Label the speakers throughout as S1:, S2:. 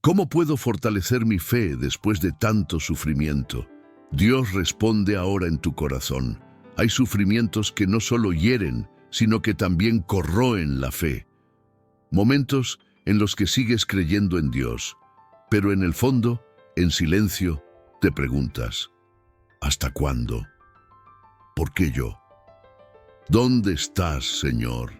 S1: ¿Cómo puedo fortalecer mi fe después de tanto sufrimiento? Dios responde ahora en tu corazón. Hay sufrimientos que no solo hieren, sino que también corroen la fe. Momentos en los que sigues creyendo en Dios, pero en el fondo, en silencio, te preguntas, ¿hasta cuándo? ¿Por qué yo? ¿Dónde estás, Señor?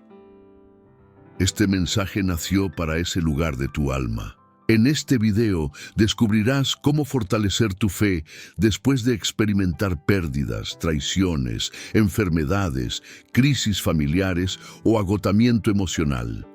S1: Este mensaje nació para ese lugar de tu alma. En este video descubrirás cómo fortalecer tu fe después de experimentar pérdidas, traiciones, enfermedades, crisis familiares o agotamiento emocional.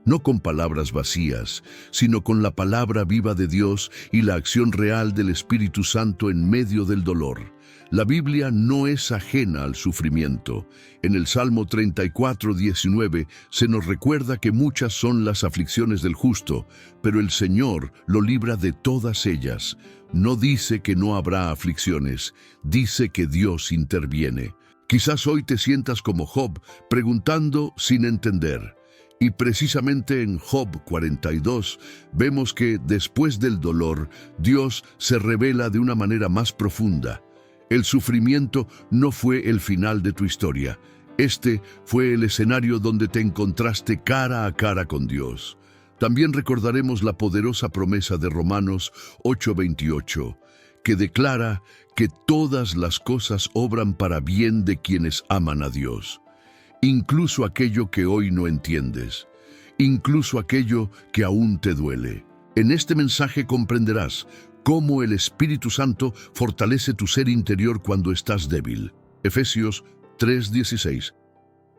S1: No con palabras vacías, sino con la palabra viva de Dios y la acción real del Espíritu Santo en medio del dolor. La Biblia no es ajena al sufrimiento. En el Salmo 34:19 se nos recuerda que muchas son las aflicciones del justo, pero el Señor lo libra de todas ellas. No dice que no habrá aflicciones, dice que Dios interviene. Quizás hoy te sientas como Job, preguntando sin entender. Y precisamente en Job 42 vemos que después del dolor, Dios se revela de una manera más profunda. El sufrimiento no fue el final de tu historia. Este fue el escenario donde te encontraste cara a cara con Dios. También recordaremos la poderosa promesa de Romanos 8:28, que declara que todas las cosas obran para bien de quienes aman a Dios. Incluso aquello que hoy no entiendes, incluso aquello que aún te duele. En este mensaje comprenderás cómo el Espíritu Santo fortalece tu ser interior cuando estás débil. Efesios 3:16.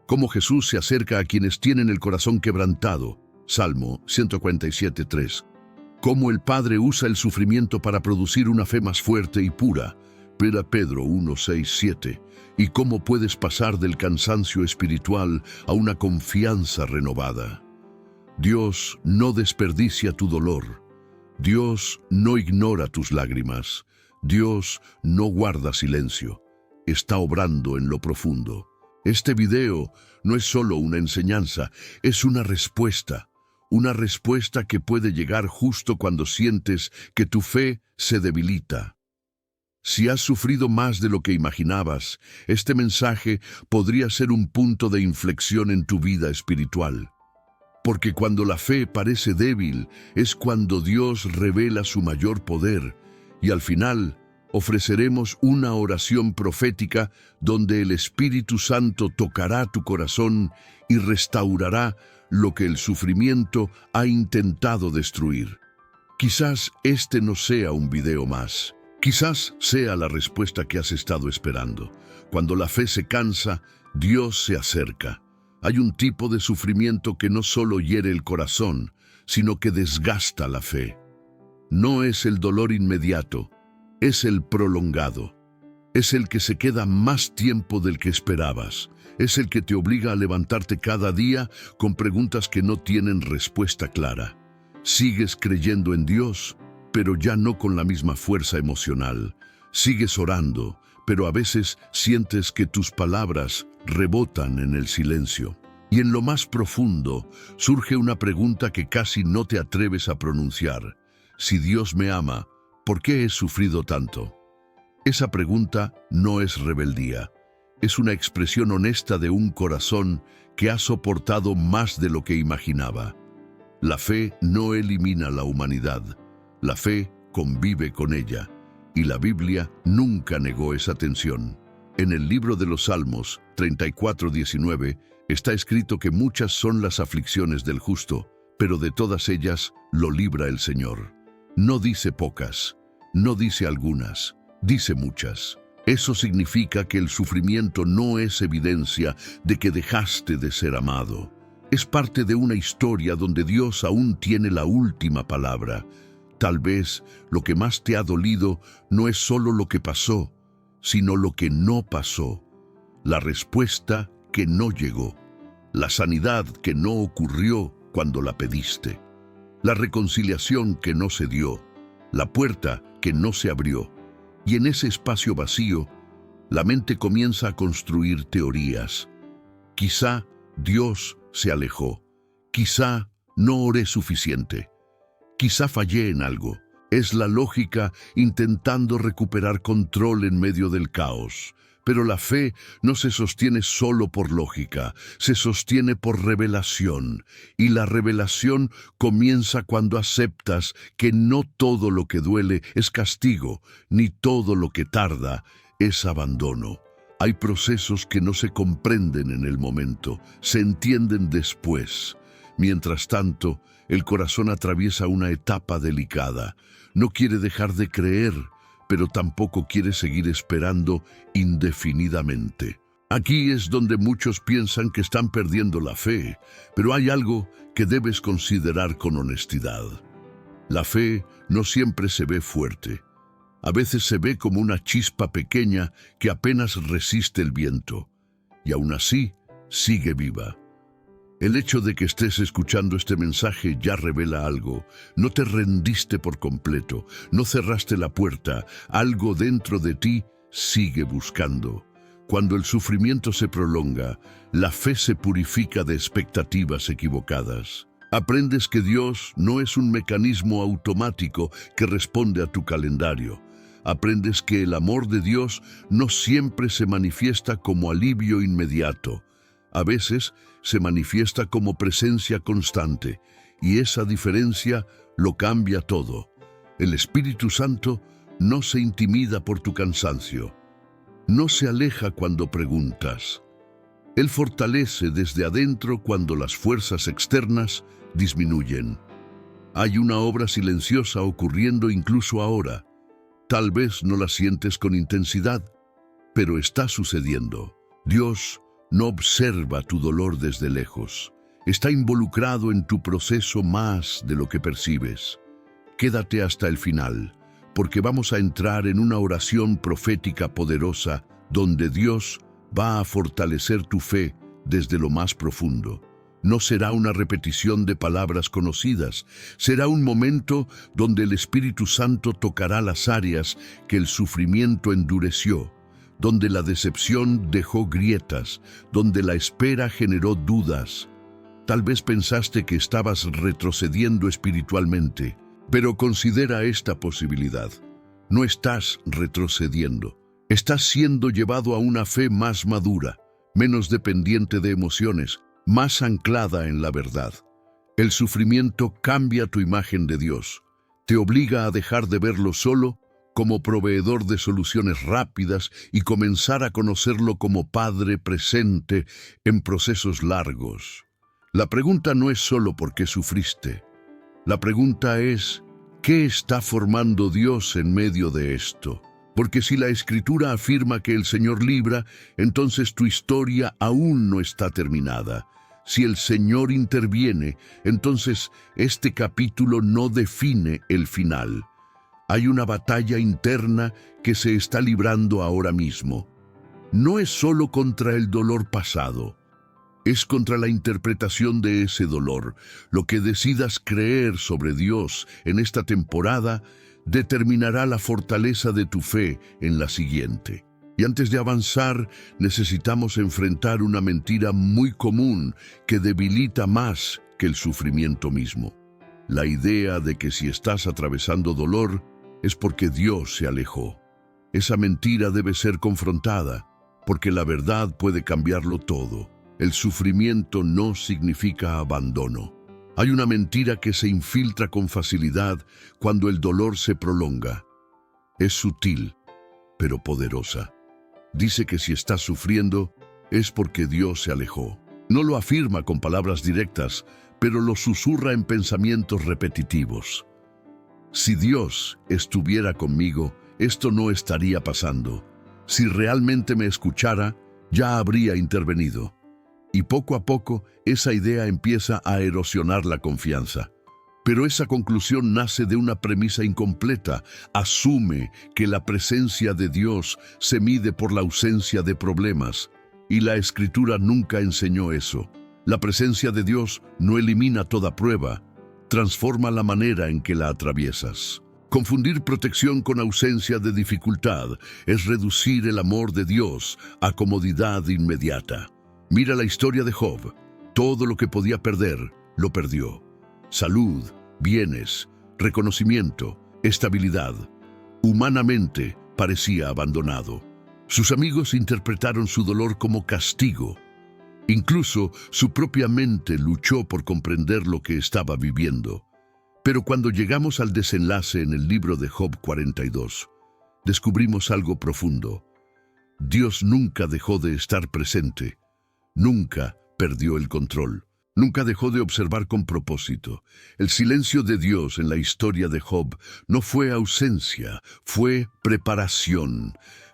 S1: Cómo Jesús se acerca a quienes tienen el corazón quebrantado. Salmo 147:3. Cómo el Padre usa el sufrimiento para producir una fe más fuerte y pura. Pedro 1:6-7. Y cómo puedes pasar del cansancio espiritual a una confianza renovada. Dios no desperdicia tu dolor. Dios no ignora tus lágrimas. Dios no guarda silencio. Está obrando en lo profundo. Este video no es solo una enseñanza, es una respuesta. Una respuesta que puede llegar justo cuando sientes que tu fe se debilita. Si has sufrido más de lo que imaginabas, este mensaje podría ser un punto de inflexión en tu vida espiritual. Porque cuando la fe parece débil, es cuando Dios revela su mayor poder, y al final ofreceremos una oración profética donde el Espíritu Santo tocará tu corazón y restaurará lo que el sufrimiento ha intentado destruir. Quizás este no sea un video más. Quizás sea la respuesta que has estado esperando. Cuando la fe se cansa, Dios se acerca. Hay un tipo de sufrimiento que no solo hiere el corazón, sino que desgasta la fe. No es el dolor inmediato, es el prolongado. Es el que se queda más tiempo del que esperabas. Es el que te obliga a levantarte cada día con preguntas que no tienen respuesta clara. Sigues creyendo en Dios, pero ya no con la misma fuerza emocional. Sigues orando, pero a veces sientes que tus palabras rebotan en el silencio. Y en lo más profundo surge una pregunta que casi no te atreves a pronunciar. Si Dios me ama, ¿por qué he sufrido tanto? Esa pregunta no es rebeldía. Es una expresión honesta de un corazón que ha soportado más de lo que imaginaba. La fe no elimina la humanidad. La fe convive con ella, y la Biblia nunca negó esa tensión. En el libro de los Salmos 34:19 está escrito que muchas son las aflicciones del justo, pero de todas ellas lo libra el Señor. No dice pocas, no dice algunas, dice muchas. Eso significa que el sufrimiento no es evidencia de que dejaste de ser amado. Es parte de una historia donde Dios aún tiene la última palabra. Tal vez lo que más te ha dolido no es solo lo que pasó, sino lo que no pasó, la respuesta que no llegó, la sanidad que no ocurrió cuando la pediste, la reconciliación que no se dio, la puerta que no se abrió. Y en ese espacio vacío, la mente comienza a construir teorías. Quizá Dios se alejó, quizá no oré suficiente. Quizá fallé en algo. Es la lógica intentando recuperar control en medio del caos. Pero la fe no se sostiene solo por lógica, se sostiene por revelación. Y la revelación comienza cuando aceptas que no todo lo que duele es castigo, ni todo lo que tarda es abandono. Hay procesos que no se comprenden en el momento, se entienden después. Mientras tanto, el corazón atraviesa una etapa delicada. No quiere dejar de creer, pero tampoco quiere seguir esperando indefinidamente. Aquí es donde muchos piensan que están perdiendo la fe, pero hay algo que debes considerar con honestidad. La fe no siempre se ve fuerte. A veces se ve como una chispa pequeña que apenas resiste el viento, y aún así sigue viva. El hecho de que estés escuchando este mensaje ya revela algo. No te rendiste por completo, no cerraste la puerta. Algo dentro de ti sigue buscando. Cuando el sufrimiento se prolonga, la fe se purifica de expectativas equivocadas. Aprendes que Dios no es un mecanismo automático que responde a tu calendario. Aprendes que el amor de Dios no siempre se manifiesta como alivio inmediato. A veces se manifiesta como presencia constante, y esa diferencia lo cambia todo. El Espíritu Santo no se intimida por tu cansancio. No se aleja cuando preguntas. Él fortalece desde adentro cuando las fuerzas externas disminuyen. Hay una obra silenciosa ocurriendo incluso ahora. Tal vez no la sientes con intensidad, pero está sucediendo. Dios no observa tu dolor desde lejos. Está involucrado en tu proceso más de lo que percibes. Quédate hasta el final, porque vamos a entrar en una oración profética poderosa donde Dios va a fortalecer tu fe desde lo más profundo. No será una repetición de palabras conocidas, será un momento donde el Espíritu Santo tocará las áreas que el sufrimiento endureció, donde la decepción dejó grietas, donde la espera generó dudas. Tal vez pensaste que estabas retrocediendo espiritualmente, pero considera esta posibilidad. No estás retrocediendo, estás siendo llevado a una fe más madura, menos dependiente de emociones, más anclada en la verdad. El sufrimiento cambia tu imagen de Dios, te obliga a dejar de verlo solo como proveedor de soluciones rápidas y comenzar a conocerlo como Padre presente en procesos largos. La pregunta no es solo por qué sufriste. La pregunta es, ¿qué está formando Dios en medio de esto? Porque si la Escritura afirma que el Señor libra, entonces tu historia aún no está terminada. Si el Señor interviene, entonces este capítulo no define el final. Hay una batalla interna que se está librando ahora mismo. No es solo contra el dolor pasado, es contra la interpretación de ese dolor. Lo que decidas creer sobre Dios en esta temporada determinará la fortaleza de tu fe en la siguiente. Y antes de avanzar, necesitamos enfrentar una mentira muy común que debilita más que el sufrimiento mismo. La idea de que si estás atravesando dolor, es porque Dios se alejó. Esa mentira debe ser confrontada, porque la verdad puede cambiarlo todo. El sufrimiento no significa abandono. Hay una mentira que se infiltra con facilidad cuando el dolor se prolonga. Es sutil, pero poderosa. Dice que si estás sufriendo, es porque Dios se alejó. No lo afirma con palabras directas, pero lo susurra en pensamientos repetitivos. Si Dios estuviera conmigo, esto no estaría pasando. Si realmente me escuchara, ya habría intervenido. Y poco a poco, esa idea empieza a erosionar la confianza. Pero esa conclusión nace de una premisa incompleta. Asume que la presencia de Dios se mide por la ausencia de problemas. Y la Escritura nunca enseñó eso. La presencia de Dios no elimina toda prueba, transforma la manera en que la atraviesas. Confundir protección con ausencia de dificultad es reducir el amor de Dios a comodidad inmediata. Mira la historia de Job. Todo lo que podía perder, lo perdió. Salud, bienes, reconocimiento, estabilidad. Humanamente parecía abandonado. Sus amigos interpretaron su dolor como castigo. Incluso su propia mente luchó por comprender lo que estaba viviendo. Pero cuando llegamos al desenlace en el libro de Job 42, descubrimos algo profundo. Dios nunca dejó de estar presente, nunca perdió el control, nunca dejó de observar con propósito. El silencio de Dios en la historia de Job no fue ausencia, fue preparación.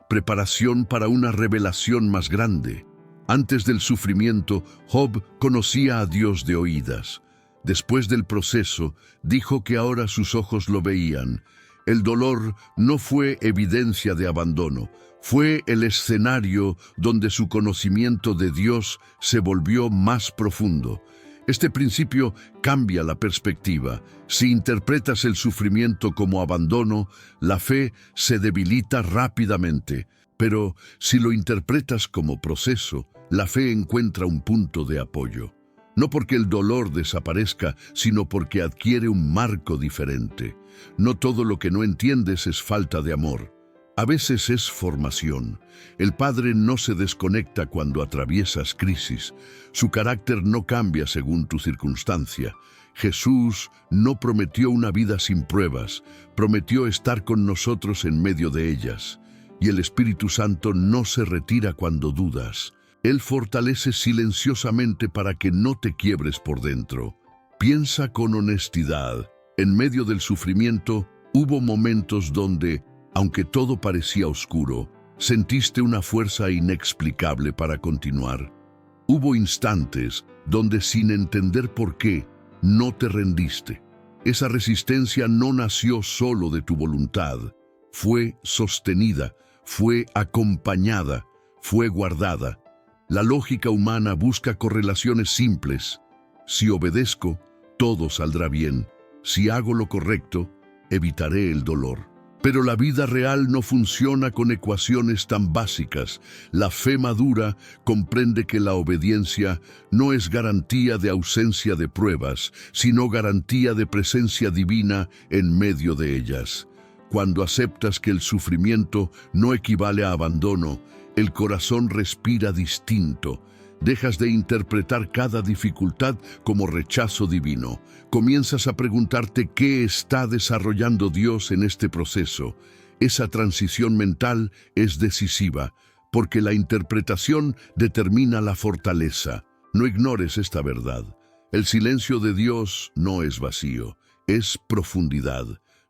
S1: Preparación para una revelación más grande. Antes del sufrimiento, Job conocía a Dios de oídas. Después del proceso, dijo que ahora sus ojos lo veían. El dolor no fue evidencia de abandono, fue el escenario donde su conocimiento de Dios se volvió más profundo. Este principio cambia la perspectiva. Si interpretas el sufrimiento como abandono, la fe se debilita rápidamente. Pero si lo interpretas como proceso, la fe encuentra un punto de apoyo. No porque el dolor desaparezca, sino porque adquiere un marco diferente. No todo lo que no entiendes es falta de amor. A veces es formación. El Padre no se desconecta cuando atraviesas crisis. Su carácter no cambia según tu circunstancia. Jesús no prometió una vida sin pruebas, prometió estar con nosotros en medio de ellas. Y el Espíritu Santo no se retira cuando dudas. Él fortalece silenciosamente para que no te quiebres por dentro. Piensa con honestidad. En medio del sufrimiento, hubo momentos donde, aunque todo parecía oscuro, sentiste una fuerza inexplicable para continuar. Hubo instantes donde, sin entender por qué, no te rendiste. Esa resistencia no nació solo de tu voluntad. Fue sostenida, fue acompañada, fue guardada. La lógica humana busca correlaciones simples. Si obedezco, todo saldrá bien. Si hago lo correcto, evitaré el dolor. Pero la vida real no funciona con ecuaciones tan básicas. La fe madura comprende que la obediencia no es garantía de ausencia de pruebas, sino garantía de presencia divina en medio de ellas. Cuando aceptas que el sufrimiento no equivale a abandono, el corazón respira distinto. Dejas de interpretar cada dificultad como rechazo divino. Comienzas a preguntarte qué está desarrollando Dios en este proceso. Esa transición mental es decisiva, porque la interpretación determina la fortaleza. No ignores esta verdad. El silencio de Dios no es vacío, es profundidad.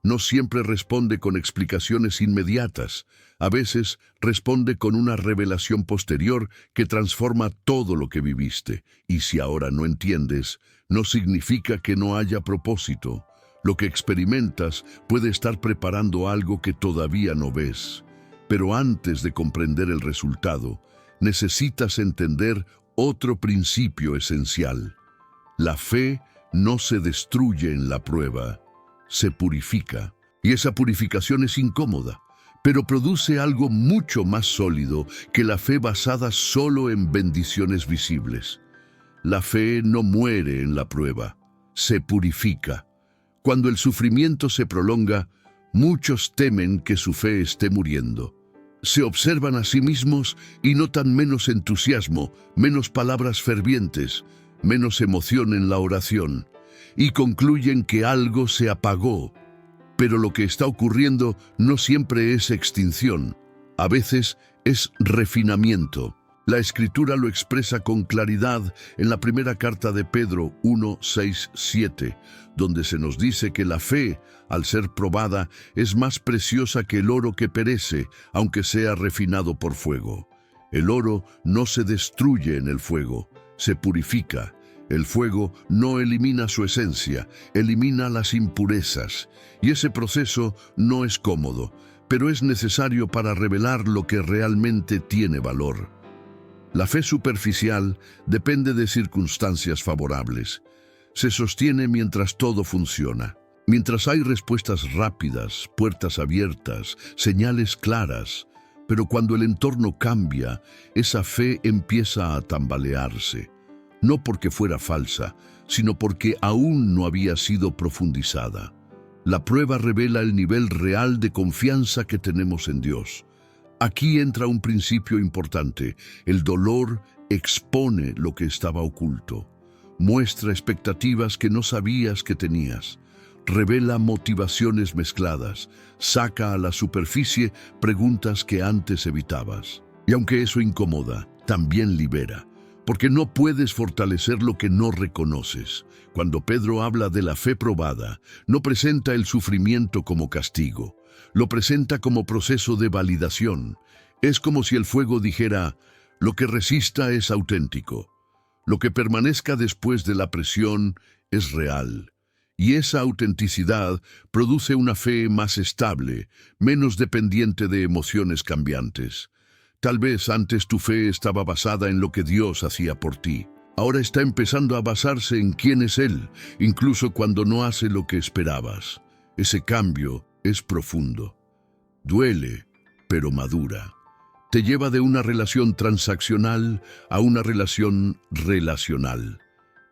S1: No siempre responde con explicaciones inmediatas. A veces responde con una revelación posterior que transforma todo lo que viviste. Y si ahora no entiendes, no significa que no haya propósito. Lo que experimentas puede estar preparando algo que todavía no ves. Pero antes de comprender el resultado, necesitas entender otro principio esencial. La fe no se destruye en la prueba, se purifica. Y esa purificación es incómoda, pero produce algo mucho más sólido que la fe basada solo en bendiciones visibles. La fe no muere en la prueba, se purifica. Cuando el sufrimiento se prolonga, muchos temen que su fe esté muriendo. Se observan a sí mismos y notan menos entusiasmo, menos palabras fervientes, menos emoción en la oración, y concluyen que algo se apagó. Pero lo que está ocurriendo no siempre es extinción, a veces es refinamiento. La Escritura lo expresa con claridad en la primera carta de Pedro 1, 6, 7, donde se nos dice que la fe, al ser probada, es más preciosa que el oro que perece, aunque sea refinado por fuego. El oro no se destruye en el fuego, se purifica. El fuego no elimina su esencia, elimina las impurezas. Y ese proceso no es cómodo, pero es necesario para revelar lo que realmente tiene valor. La fe superficial depende de circunstancias favorables. Se sostiene mientras todo funciona. Mientras hay respuestas rápidas, puertas abiertas, señales claras. Pero cuando el entorno cambia, esa fe empieza a tambalearse. No porque fuera falsa, sino porque aún no había sido profundizada. La prueba revela el nivel real de confianza que tenemos en Dios. Aquí entra un principio importante. El dolor expone lo que estaba oculto. Muestra expectativas que no sabías que tenías. Revela motivaciones mezcladas. Saca a la superficie preguntas que antes evitabas. Y aunque eso incomoda, también libera. Porque no puedes fortalecer lo que no reconoces. Cuando Pedro habla de la fe probada, no presenta el sufrimiento como castigo. Lo presenta como proceso de validación. Es como si el fuego dijera: lo que resista es auténtico. Lo que permanezca después de la presión es real. Y esa autenticidad produce una fe más estable, menos dependiente de emociones cambiantes. Tal vez antes tu fe estaba basada en lo que Dios hacía por ti. Ahora está empezando a basarse en quién es Él, incluso cuando no hace lo que esperabas. Ese cambio es profundo. Duele, pero madura. Te lleva de una relación transaccional a una relación relacional.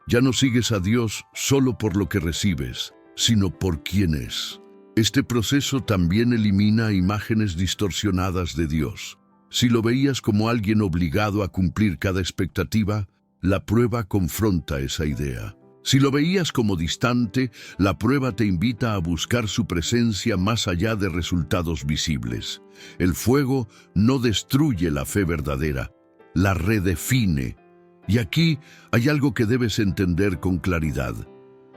S1: Ya no sigues a Dios solo por lo que recibes, sino por quién es. Este proceso también elimina imágenes distorsionadas de Dios. Si lo veías como alguien obligado a cumplir cada expectativa, la prueba confronta esa idea. Si lo veías como distante, la prueba te invita a buscar su presencia más allá de resultados visibles. El fuego no destruye la fe verdadera, la redefine. Y aquí hay algo que debes entender con claridad.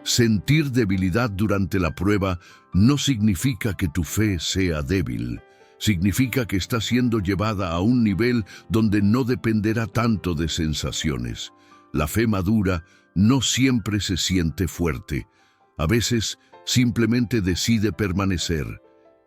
S1: Sentir debilidad durante la prueba no significa que tu fe sea débil. Significa que está siendo llevada a un nivel donde no dependerá tanto de sensaciones. La fe madura no siempre se siente fuerte. A veces simplemente decide permanecer.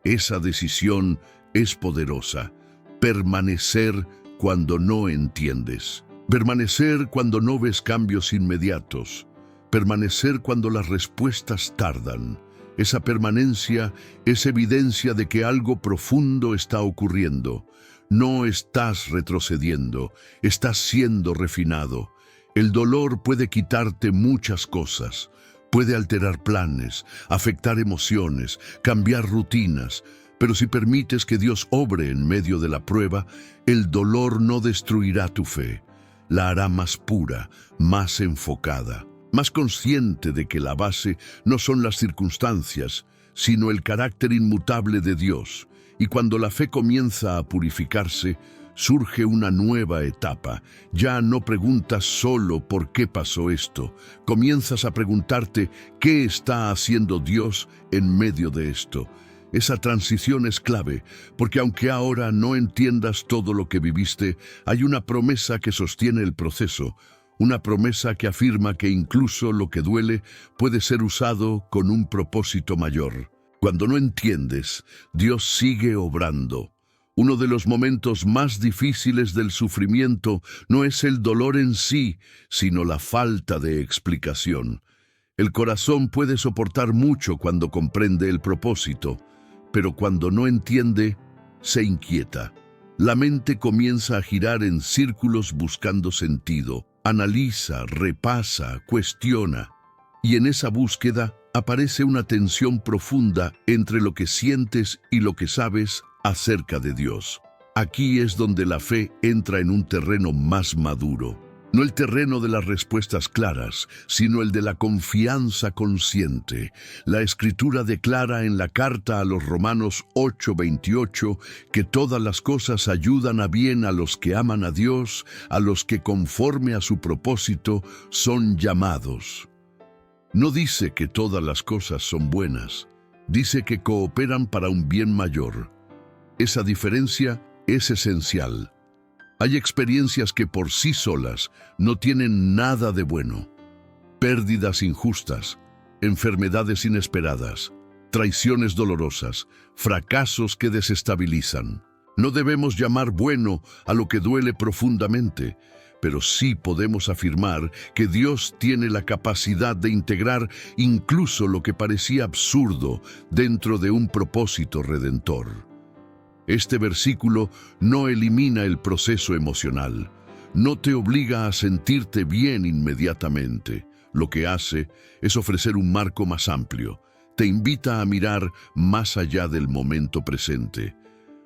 S1: Esa decisión es poderosa. Permanecer cuando no entiendes. Permanecer cuando no ves cambios inmediatos. Permanecer cuando las respuestas tardan. Esa permanencia es evidencia de que algo profundo está ocurriendo. No estás retrocediendo, estás siendo refinado. El dolor puede quitarte muchas cosas. Puede alterar planes, afectar emociones, cambiar rutinas. Pero si permites que Dios obre en medio de la prueba, el dolor no destruirá tu fe. La hará más pura, más enfocada. Más consciente de que la base no son las circunstancias, sino el carácter inmutable de Dios. Y cuando la fe comienza a purificarse, surge una nueva etapa. Ya no preguntas solo por qué pasó esto. Comienzas a preguntarte qué está haciendo Dios en medio de esto. Esa transición es clave, porque aunque ahora no entiendas todo lo que viviste, hay una promesa que sostiene el proceso. Una promesa que afirma que incluso lo que duele puede ser usado con un propósito mayor. Cuando no entiendes, Dios sigue obrando. Uno de los momentos más difíciles del sufrimiento no es el dolor en sí, sino la falta de explicación. El corazón puede soportar mucho cuando comprende el propósito, pero cuando no entiende, se inquieta. La mente comienza a girar en círculos buscando sentido. Analiza, repasa, cuestiona. Y en esa búsqueda aparece una tensión profunda entre lo que sientes y lo que sabes acerca de Dios. Aquí es donde la fe entra en un terreno más maduro. No el terreno de las respuestas claras, sino el de la confianza consciente. La Escritura declara en la carta a los Romanos 8:28 que todas las cosas ayudan a bien a los que aman a Dios, a los que conforme a su propósito son llamados. No dice que todas las cosas son buenas, dice que cooperan para un bien mayor. Esa diferencia es esencial. Hay experiencias que por sí solas no tienen nada de bueno. Pérdidas injustas, enfermedades inesperadas, traiciones dolorosas, fracasos que desestabilizan. No debemos llamar bueno a lo que duele profundamente, pero sí podemos afirmar que Dios tiene la capacidad de integrar incluso lo que parecía absurdo dentro de un propósito redentor. Este versículo no elimina el proceso emocional, no te obliga a sentirte bien inmediatamente. Lo que hace es ofrecer un marco más amplio. te invita a mirar más allá del momento presente,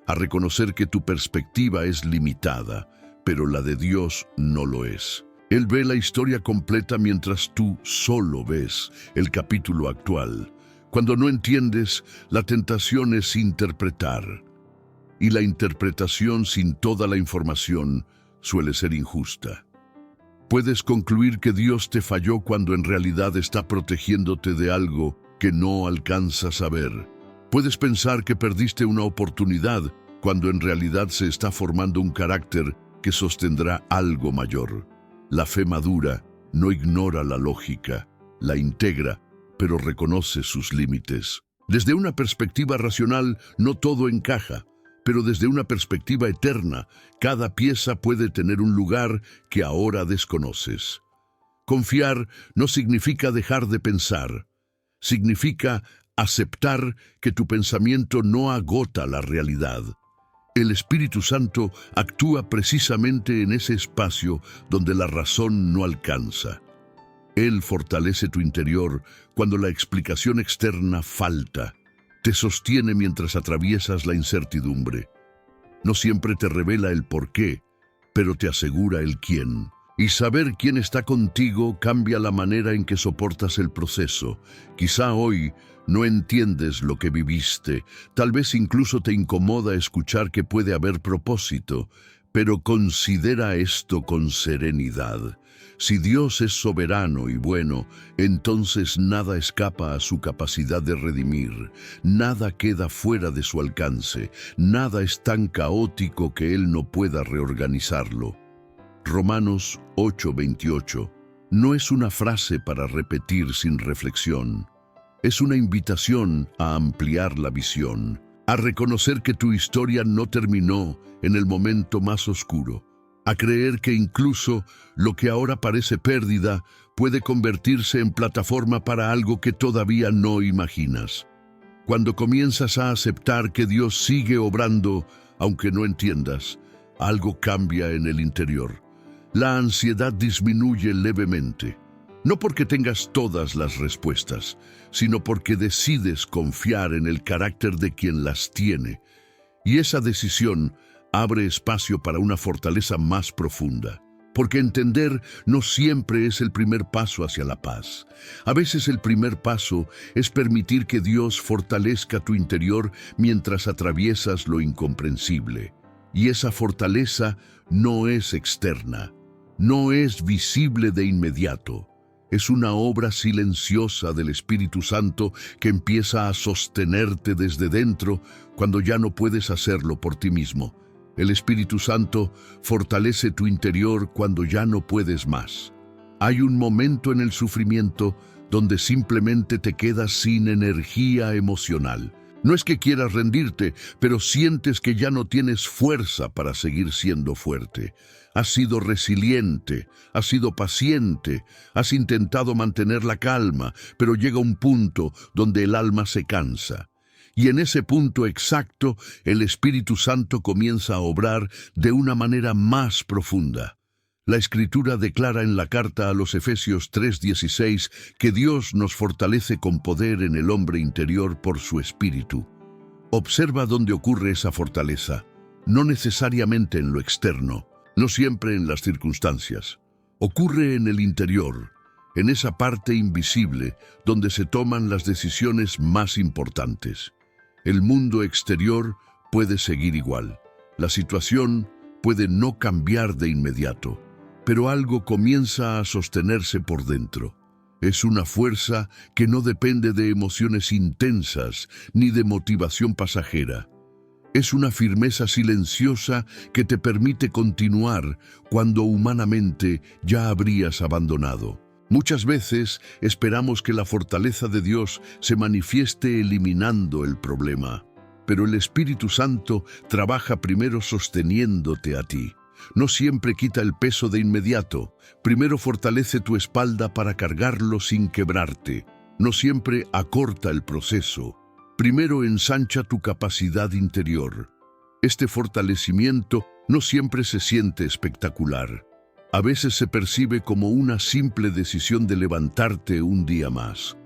S1: a reconocer que tu perspectiva es limitada, pero la de Dios no lo es. Él ve la historia completa mientras tú solo ves el capítulo actual. Cuando no entiendes, la tentación es interpretar. Y la interpretación sin toda la información suele ser injusta. Puedes concluir que Dios te falló cuando en realidad está protegiéndote de algo que no alcanzas a ver. Puedes pensar que perdiste una oportunidad cuando en realidad se está formando un carácter que sostendrá algo mayor. La fe madura no ignora la lógica, la integra, pero reconoce sus límites. Desde una perspectiva racional, no todo encaja, pero desde una perspectiva eterna, cada pieza puede tener un lugar que ahora desconoces. Confiar no significa dejar de pensar, significa aceptar que tu pensamiento no agota la realidad. El Espíritu Santo actúa precisamente en ese espacio donde la razón no alcanza. Él fortalece tu interior cuando la explicación externa falta. Te sostiene mientras atraviesas la incertidumbre. No siempre te revela el porqué, pero te asegura el quién. Y saber quién está contigo cambia la manera en que soportas el proceso. Quizá hoy no entiendes lo que viviste, tal vez incluso te incomoda escuchar que puede haber propósito, pero considera esto con serenidad. Si Dios es soberano y bueno, entonces nada escapa a su capacidad de redimir, nada queda fuera de su alcance, nada es tan caótico que Él no pueda reorganizarlo. Romanos 8:28 no es una frase para repetir sin reflexión. Es una invitación a ampliar la visión, a reconocer que tu historia no terminó en el momento más oscuro, a creer que incluso lo que ahora parece pérdida puede convertirse en plataforma para algo que todavía no imaginas. Cuando comienzas a aceptar que Dios sigue obrando, aunque no entiendas, algo cambia en el interior. La ansiedad disminuye levemente, no porque tengas todas las respuestas, sino porque decides confiar en el carácter de quien las tiene. Y esa decisión abre espacio para una fortaleza más profunda. Porque entender no siempre es el primer paso hacia la paz. A veces el primer paso es permitir que Dios fortalezca tu interior mientras atraviesas lo incomprensible. Y esa fortaleza no es externa, no es visible de inmediato. Es una obra silenciosa del Espíritu Santo que empieza a sostenerte desde dentro cuando ya no puedes hacerlo por ti mismo. El Espíritu Santo fortalece tu interior cuando ya no puedes más. Hay un momento en el sufrimiento donde simplemente te quedas sin energía emocional. No es que quieras rendirte, pero sientes que ya no tienes fuerza para seguir siendo fuerte. Has sido resiliente, has sido paciente, has intentado mantener la calma, pero llega un punto donde el alma se cansa. Y en ese punto exacto, el Espíritu Santo comienza a obrar de una manera más profunda. La Escritura declara en la carta a los Efesios 3:16 que Dios nos fortalece con poder en el hombre interior por su Espíritu. Observa dónde ocurre esa fortaleza, no necesariamente en lo externo, no siempre en las circunstancias. Ocurre en el interior, en esa parte invisible donde se toman las decisiones más importantes. El mundo exterior puede seguir igual. La situación puede no cambiar de inmediato, pero algo comienza a sostenerse por dentro. Es una fuerza que no depende de emociones intensas ni de motivación pasajera. Es una firmeza silenciosa que te permite continuar cuando humanamente ya habrías abandonado. Muchas veces esperamos que la fortaleza de Dios se manifieste eliminando el problema, pero el Espíritu Santo trabaja primero sosteniéndote a ti. No siempre quita el peso de inmediato, primero fortalece tu espalda para cargarlo sin quebrarte. No siempre acorta el proceso, primero ensancha tu capacidad interior. Este fortalecimiento no siempre se siente espectacular. A veces se percibe como una simple decisión de levantarte un día más.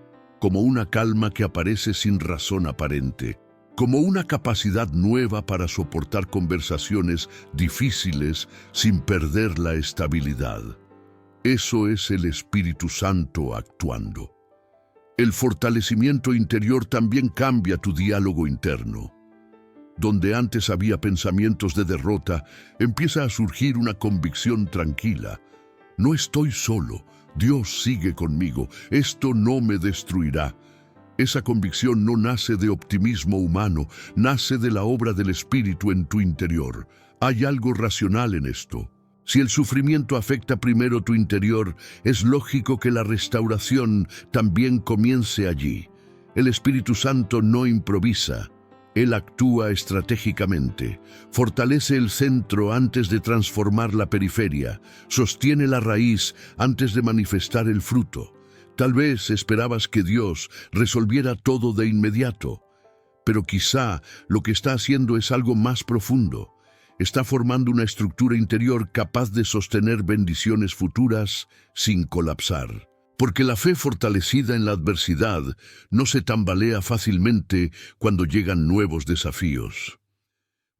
S1: como una calma que aparece sin razón aparente, como una capacidad nueva para soportar conversaciones difíciles sin perder la estabilidad. Eso es el Espíritu Santo actuando. El fortalecimiento interior también cambia tu diálogo interno. Donde antes había pensamientos de derrota, empieza a surgir una convicción tranquila. No estoy solo, Dios sigue conmigo, esto no me destruirá. Esa convicción no nace de optimismo humano, nace de la obra del Espíritu en tu interior. Hay algo racional en esto. Si el sufrimiento afecta primero tu interior, es lógico que la restauración también comience allí. El Espíritu Santo no improvisa. Él actúa estratégicamente, fortalece el centro antes de transformar la periferia, sostiene la raíz antes de manifestar el fruto. Tal vez esperabas que Dios resolviera todo de inmediato, pero quizá lo que está haciendo es algo más profundo. Está formando una estructura interior capaz de sostener bendiciones futuras sin colapsar. Porque la fe fortalecida en la adversidad no se tambalea fácilmente cuando llegan nuevos desafíos.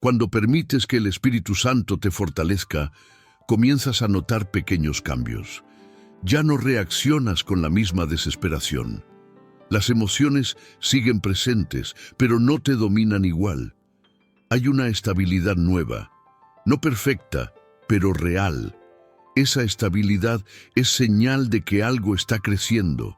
S1: Cuando permites que el Espíritu Santo te fortalezca, comienzas a notar pequeños cambios. Ya no reaccionas con la misma desesperación. Las emociones siguen presentes, pero no te dominan igual. Hay una estabilidad nueva, no perfecta, pero real. Esa estabilidad es señal de que algo está creciendo.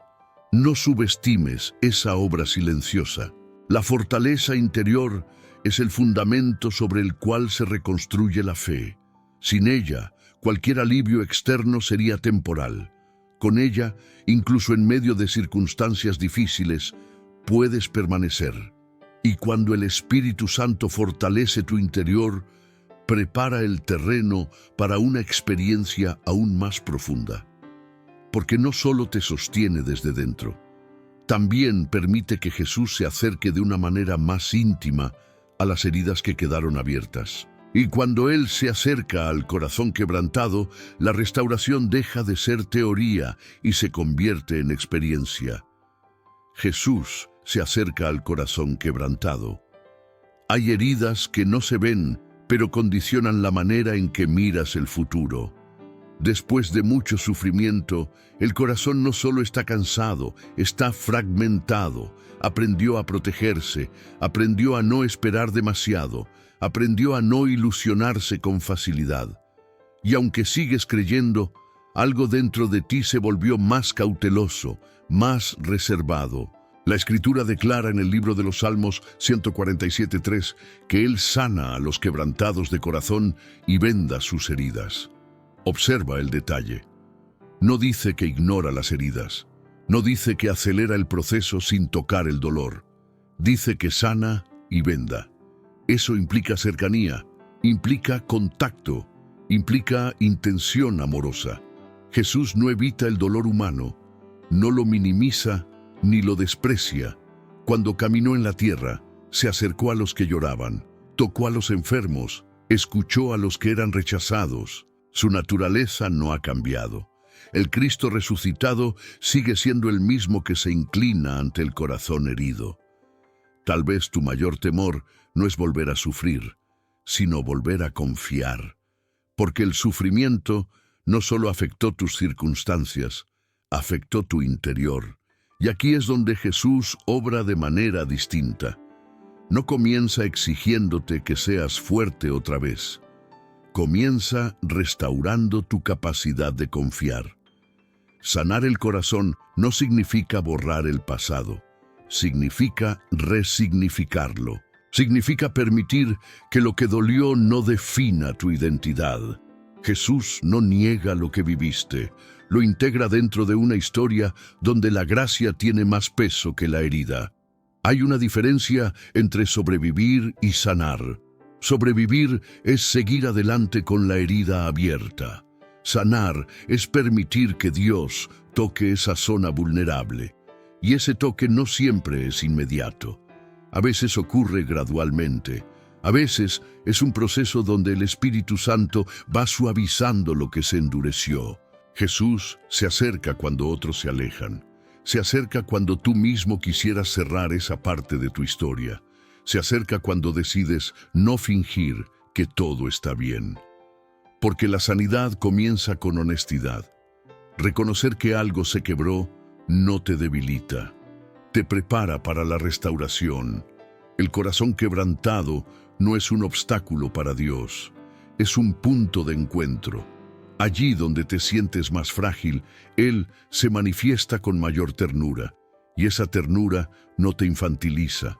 S1: No subestimes esa obra silenciosa. La fortaleza interior es el fundamento sobre el cual se reconstruye la fe. Sin ella, cualquier alivio externo sería temporal. Con ella, incluso en medio de circunstancias difíciles, puedes permanecer. Y cuando el Espíritu Santo fortalece tu interior, prepara el terreno para una experiencia aún más profunda. Porque no solo te sostiene desde dentro, también permite que Jesús se acerque de una manera más íntima a las heridas que quedaron abiertas. Y cuando Él se acerca al corazón quebrantado, la restauración deja de ser teoría y se convierte en experiencia. Jesús se acerca al corazón quebrantado. Hay heridas que no se ven, pero condicionan la manera en que miras el futuro. Después de mucho sufrimiento, el corazón no solo está cansado, está fragmentado. Aprendió a protegerse, aprendió a no esperar demasiado, aprendió a no ilusionarse con facilidad. Y aunque sigues creyendo, algo dentro de ti se volvió más cauteloso, más reservado. La Escritura declara en el libro de los Salmos 147:3 que Él sana a los quebrantados de corazón y venda sus heridas. Observa el detalle. No dice que ignora las heridas. No dice que acelera el proceso sin tocar el dolor. Dice que sana y venda. Eso implica cercanía, implica contacto, implica intención amorosa. Jesús no evita el dolor humano, no lo minimiza ni lo desprecia. Cuando caminó en la tierra, se acercó a los que lloraban, tocó a los enfermos, escuchó a los que eran rechazados. Su naturaleza no ha cambiado. El Cristo resucitado sigue siendo el mismo que se inclina ante el corazón herido. Tal vez tu mayor temor no es volver a sufrir, sino volver a confiar. Porque el sufrimiento no solo afectó tus circunstancias, afectó tu interior. Y aquí es donde Jesús obra de manera distinta. No comienza exigiéndote que seas fuerte otra vez. Comienza restaurando tu capacidad de confiar. Sanar el corazón no significa borrar el pasado. Significa resignificarlo. Significa permitir que lo que dolió no defina tu identidad. Jesús no niega lo que viviste. Lo integra dentro de una historia donde la gracia tiene más peso que la herida. Hay una diferencia entre sobrevivir y sanar. Sobrevivir es seguir adelante con la herida abierta. Sanar es permitir que Dios toque esa zona vulnerable. Y ese toque no siempre es inmediato. A veces ocurre gradualmente. A veces es un proceso donde el Espíritu Santo va suavizando lo que se endureció. Jesús se acerca cuando otros se alejan. Se acerca cuando tú mismo quisieras cerrar esa parte de tu historia. Se acerca cuando decides no fingir que todo está bien. Porque la sanidad comienza con honestidad. Reconocer que algo se quebró no te debilita. Te prepara para la restauración. El corazón quebrantado no es un obstáculo para Dios. Es un punto de encuentro. Allí donde te sientes más frágil, Él se manifiesta con mayor ternura. Y esa ternura no te infantiliza,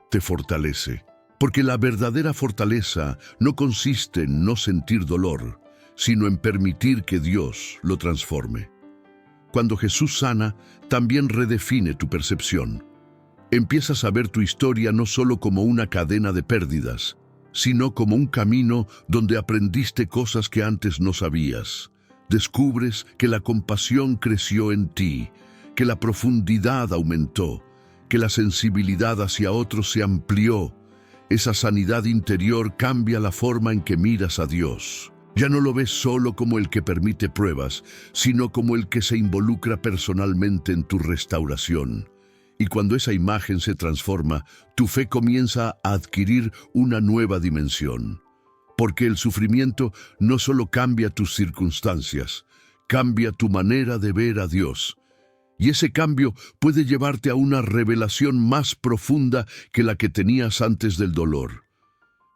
S1: te fortalece. Porque la verdadera fortaleza no consiste en no sentir dolor, sino en permitir que Dios lo transforme. Cuando Jesús sana, también redefine tu percepción. Empiezas a ver tu historia no solo como una cadena de pérdidas, sino como un camino donde aprendiste cosas que antes no sabías. Descubres que la compasión creció en ti, que la profundidad aumentó, que la sensibilidad hacia otros se amplió. Esa sanidad interior cambia la forma en que miras a Dios. Ya no lo ves solo como el que permite pruebas, sino como el que se involucra personalmente en tu restauración. Y cuando esa imagen se transforma, tu fe comienza a adquirir una nueva dimensión. Porque el sufrimiento no solo cambia tus circunstancias, cambia tu manera de ver a Dios. Y ese cambio puede llevarte a una revelación más profunda que la que tenías antes del dolor.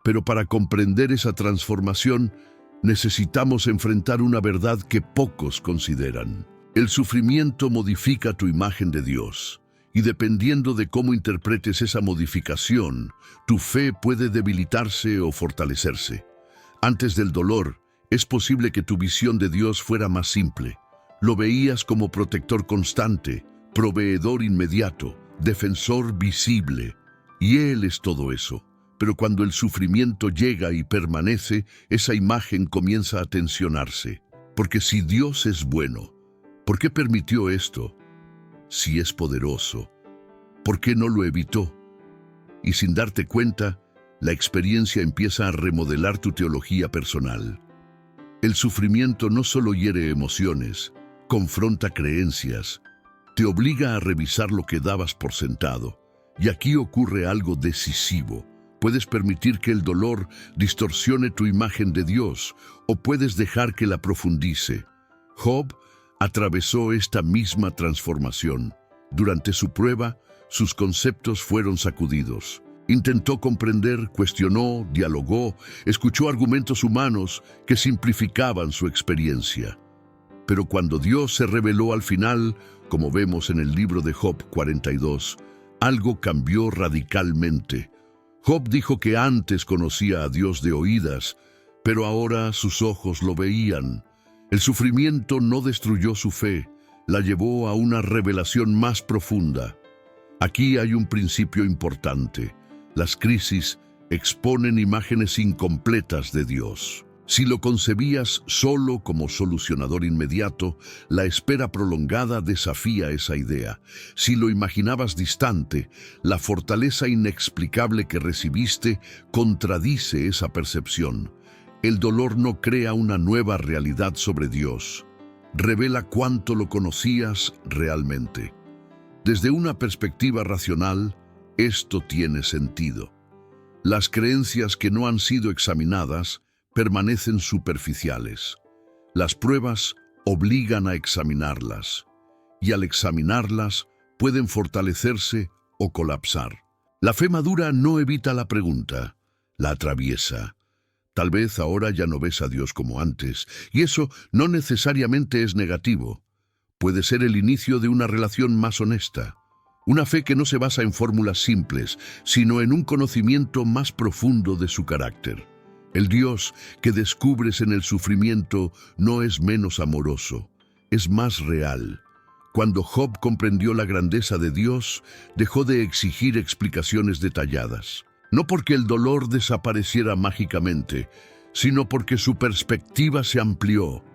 S1: Pero para comprender esa transformación, necesitamos enfrentar una verdad que pocos consideran. El sufrimiento modifica tu imagen de Dios, y dependiendo de cómo interpretes esa modificación, tu fe puede debilitarse o fortalecerse. Antes del dolor, es posible que tu visión de Dios fuera más simple. Lo veías como protector constante, proveedor inmediato, defensor visible. Y Él es todo eso. Pero cuando el sufrimiento llega y permanece, esa imagen comienza a tensionarse. Porque si Dios es bueno, ¿por qué permitió esto? Si es poderoso, ¿por qué no lo evitó? Y sin darte cuenta, la experiencia empieza a remodelar tu teología personal. El sufrimiento no solo hiere emociones, confronta creencias, te obliga a revisar lo que dabas por sentado. Y aquí ocurre algo decisivo. Puedes permitir que el dolor distorsione tu imagen de Dios, o puedes dejar que la profundice. Job atravesó esta misma transformación. Durante su prueba, sus conceptos fueron sacudidos. Intentó comprender, cuestionó, dialogó, escuchó argumentos humanos que simplificaban su experiencia. Pero cuando Dios se reveló al final, como vemos en el libro de Job 42, algo cambió radicalmente. Job dijo que antes conocía a Dios de oídas, pero ahora sus ojos lo veían. El sufrimiento no destruyó su fe, la llevó a una revelación más profunda. Aquí hay un principio importante. Las crisis exponen imágenes incompletas de Dios. Si lo concebías solo como solucionador inmediato, la espera prolongada desafía esa idea. Si lo imaginabas distante, la fortaleza inexplicable que recibiste contradice esa percepción. El dolor no crea una nueva realidad sobre Dios. Revela cuánto lo conocías realmente. Desde una perspectiva racional, esto tiene sentido. Las creencias que no han sido examinadas permanecen superficiales. Las pruebas obligan a examinarlas, y al examinarlas pueden fortalecerse o colapsar. La fe madura no evita la pregunta, la atraviesa. Tal vez ahora ya no ves a Dios como antes, y eso no necesariamente es negativo. Puede ser el inicio de una relación más honesta. Una fe que no se basa en fórmulas simples, sino en un conocimiento más profundo de su carácter. El Dios que descubres en el sufrimiento no es menos amoroso, es más real. Cuando Job comprendió la grandeza de Dios, dejó de exigir explicaciones detalladas. No porque el dolor desapareciera mágicamente, sino porque su perspectiva se amplió.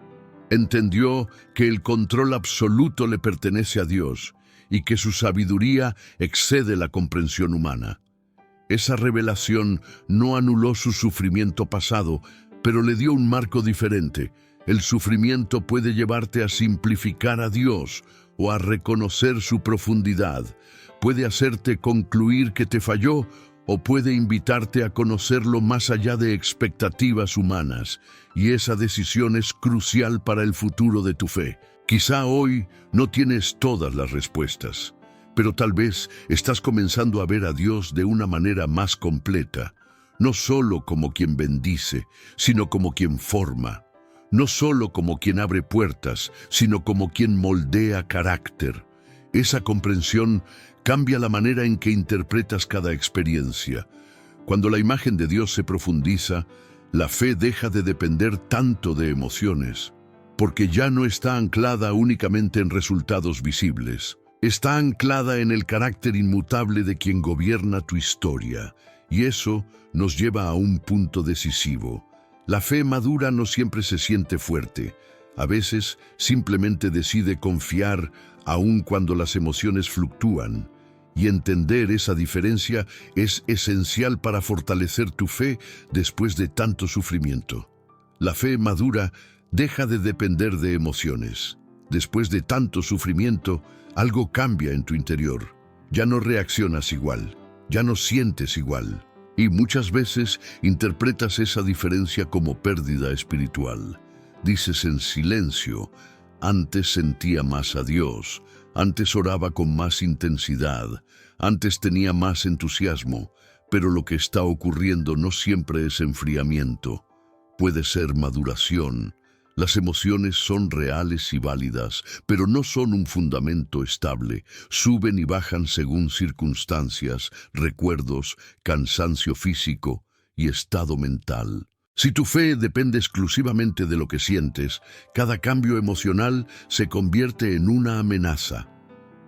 S1: Entendió que el control absoluto le pertenece a Dios y que su sabiduría excede la comprensión humana. Esa revelación no anuló su sufrimiento pasado, pero le dio un marco diferente. El sufrimiento puede llevarte a simplificar a Dios, o a reconocer su profundidad. Puede hacerte concluir que te falló o puede invitarte a conocerlo más allá de expectativas humanas, y esa decisión es crucial para el futuro de tu fe. Quizá hoy no tienes todas las respuestas, pero tal vez estás comenzando a ver a Dios de una manera más completa, no solo como quien bendice, sino como quien forma, no solo como quien abre puertas, sino como quien moldea carácter. Esa comprensión cambia la manera en que interpretas cada experiencia. Cuando la imagen de Dios se profundiza, la fe deja de depender tanto de emociones, porque ya no está anclada únicamente en resultados visibles. Está anclada en el carácter inmutable de quien gobierna tu historia, y eso nos lleva a un punto decisivo. La fe madura no siempre se siente fuerte. A veces simplemente decide confiar aun cuando las emociones fluctúan. Y entender esa diferencia es esencial para fortalecer tu fe después de tanto sufrimiento. La fe madura deja de depender de emociones. Después de tanto sufrimiento, algo cambia en tu interior. Ya no reaccionas igual, ya no sientes igual. Y muchas veces interpretas esa diferencia como pérdida espiritual. Dices en silencio: antes sentía más a Dios, antes oraba con más intensidad, antes tenía más entusiasmo, pero lo que está ocurriendo no siempre es enfriamiento. Puede ser maduración. Las emociones son reales y válidas, pero no son un fundamento estable. Suben y bajan según circunstancias, recuerdos, cansancio físico y estado mental. Si tu fe depende exclusivamente de lo que sientes, cada cambio emocional se convierte en una amenaza.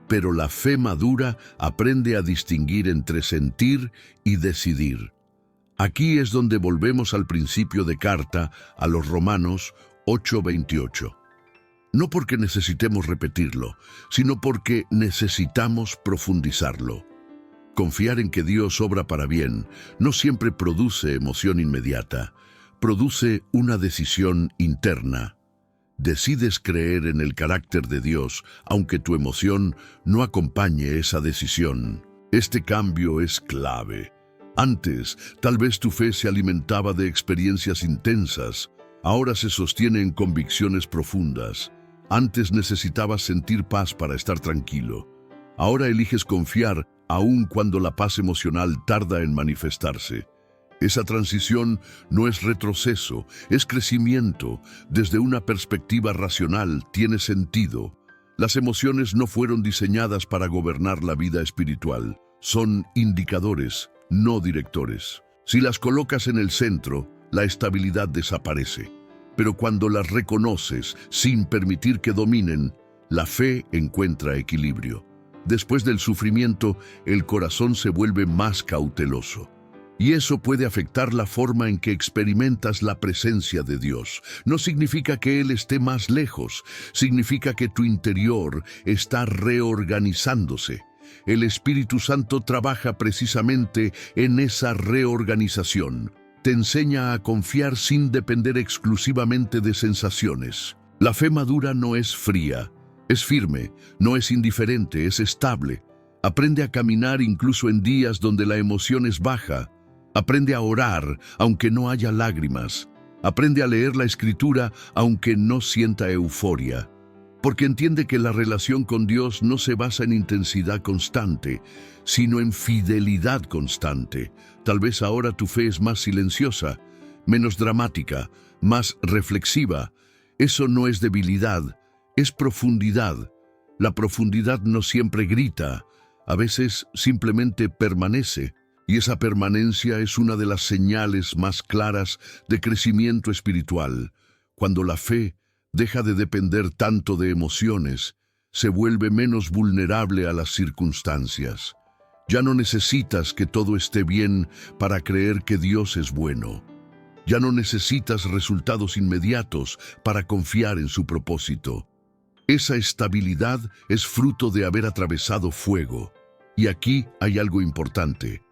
S1: Pero la fe madura aprende a distinguir entre sentir y decidir. Aquí es donde volvemos al principio de carta a los Romanos 8:28. No porque necesitemos repetirlo, sino porque necesitamos profundizarlo. Confiar en que Dios obra para bien no siempre produce emoción inmediata, produce una decisión interna. Decides creer en el carácter de Dios, aunque tu emoción no acompañe esa decisión. Este cambio es clave. Antes, tal vez tu fe se alimentaba de experiencias intensas. Ahora se sostiene en convicciones profundas. Antes necesitabas sentir paz para estar tranquilo. Ahora eliges confiar aun cuando la paz emocional tarda en manifestarse. Esa transición no es retroceso, es crecimiento. Desde una perspectiva racional tiene sentido. Las emociones no fueron diseñadas para gobernar la vida espiritual. Son indicadores, no directores. Si las colocas en el centro, la estabilidad desaparece. Pero cuando las reconoces sin permitir que dominen, la fe encuentra equilibrio. Después del sufrimiento, el corazón se vuelve más cauteloso. Y eso puede afectar la forma en que experimentas la presencia de Dios. No significa que Él esté más lejos, significa que tu interior está reorganizándose. El Espíritu Santo trabaja precisamente en esa reorganización. Te enseña a confiar sin depender exclusivamente de sensaciones. La fe madura no es fría, es firme, no es indiferente, es estable. Aprende a caminar incluso en días donde la emoción es baja. Aprende a orar aunque no haya lágrimas. Aprende a leer la Escritura aunque no sienta euforia. Porque entiende que la relación con Dios no se basa en intensidad constante, sino en fidelidad constante. Tal vez ahora tu fe es más silenciosa, menos dramática, más reflexiva. Eso no es debilidad, es profundidad. La profundidad no siempre grita, a veces simplemente permanece. Y esa permanencia es una de las señales más claras de crecimiento espiritual. Cuando la fe deja de depender tanto de emociones, se vuelve menos vulnerable a las circunstancias. Ya no necesitas que todo esté bien para creer que Dios es bueno. Ya no necesitas resultados inmediatos para confiar en su propósito. Esa estabilidad es fruto de haber atravesado fuego. Y aquí hay algo importante.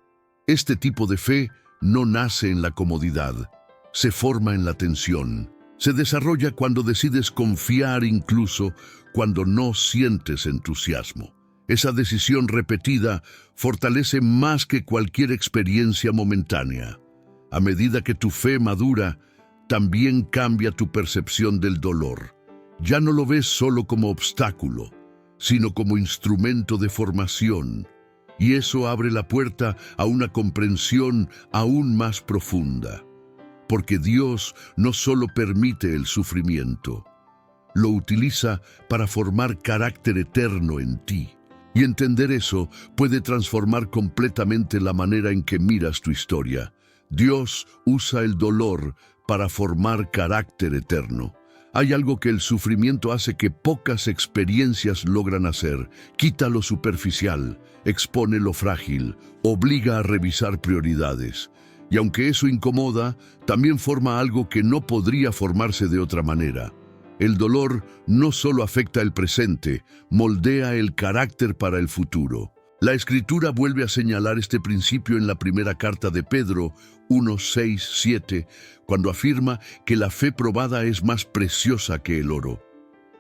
S1: Este tipo de fe no nace en la comodidad, se forma en la tensión. Se desarrolla cuando decides confiar incluso cuando no sientes entusiasmo. Esa decisión repetida fortalece más que cualquier experiencia momentánea. A medida que tu fe madura, también cambia tu percepción del dolor. Ya no lo ves solo como obstáculo, sino como instrumento de formación. Y eso abre la puerta a una comprensión aún más profunda. Porque Dios no solo permite el sufrimiento, lo utiliza para formar carácter eterno en ti. Y entender eso puede transformar completamente la manera en que miras tu historia. Dios usa el dolor para formar carácter eterno. Hay algo que el sufrimiento hace que pocas experiencias logran hacer. Quita lo superficial, expone lo frágil, obliga a revisar prioridades. Y aunque eso incomoda, también forma algo que no podría formarse de otra manera. El dolor no solo afecta el presente, moldea el carácter para el futuro. La Escritura vuelve a señalar este principio en la primera carta de Pedro 1, 6, 7, cuando afirma que la fe probada es más preciosa que el oro.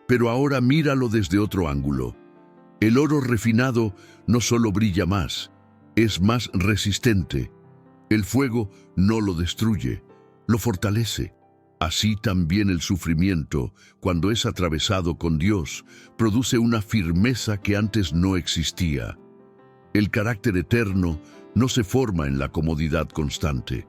S1: Pero ahora míralo desde otro ángulo. El oro refinado no solo brilla más, es más resistente. El fuego no lo destruye, lo fortalece. Así también el sufrimiento, cuando es atravesado con Dios, produce una firmeza que antes no existía. El carácter eterno no se forma en la comodidad constante.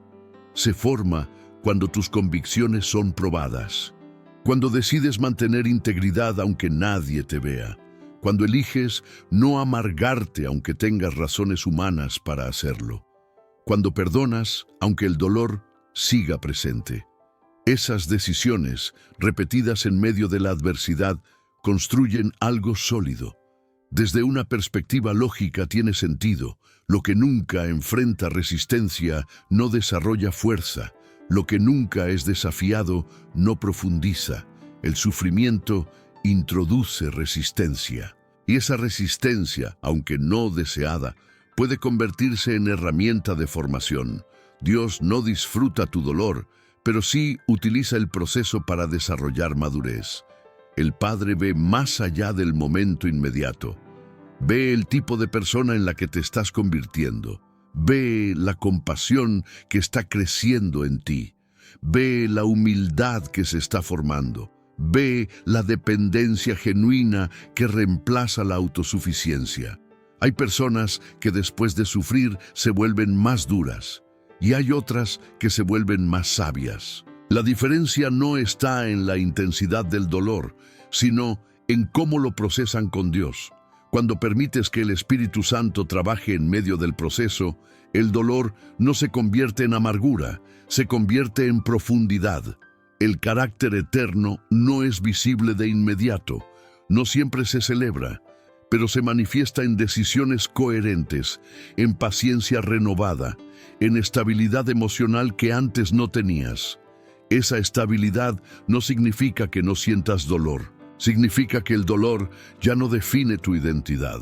S1: Se forma cuando tus convicciones son probadas. Cuando decides mantener integridad aunque nadie te vea. Cuando eliges no amargarte aunque tengas razones humanas para hacerlo. Cuando perdonas aunque el dolor siga presente. Esas decisiones, repetidas en medio de la adversidad, construyen algo sólido. Desde una perspectiva lógica tiene sentido. Lo que nunca enfrenta resistencia no desarrolla fuerza. Lo que nunca es desafiado no profundiza. El sufrimiento introduce resistencia. Y esa resistencia, aunque no deseada, puede convertirse en herramienta de formación. Dios no disfruta tu dolor, pero sí utiliza el proceso para desarrollar madurez. El Padre ve más allá del momento inmediato. Ve el tipo de persona en la que te estás convirtiendo. Ve la compasión que está creciendo en ti. Ve la humildad que se está formando. Ve la dependencia genuina que reemplaza la autosuficiencia. Hay personas que después de sufrir se vuelven más duras. Y hay otras que se vuelven más sabias. La diferencia no está en la intensidad del dolor, sino en cómo lo procesan con Dios. Cuando permites que el Espíritu Santo trabaje en medio del proceso, el dolor no se convierte en amargura, se convierte en profundidad. El carácter eterno no es visible de inmediato, no siempre se celebra, pero se manifiesta en decisiones coherentes, en paciencia renovada, en estabilidad emocional que antes no tenías. Esa estabilidad no significa que no sientas dolor, significa que el dolor ya no define tu identidad.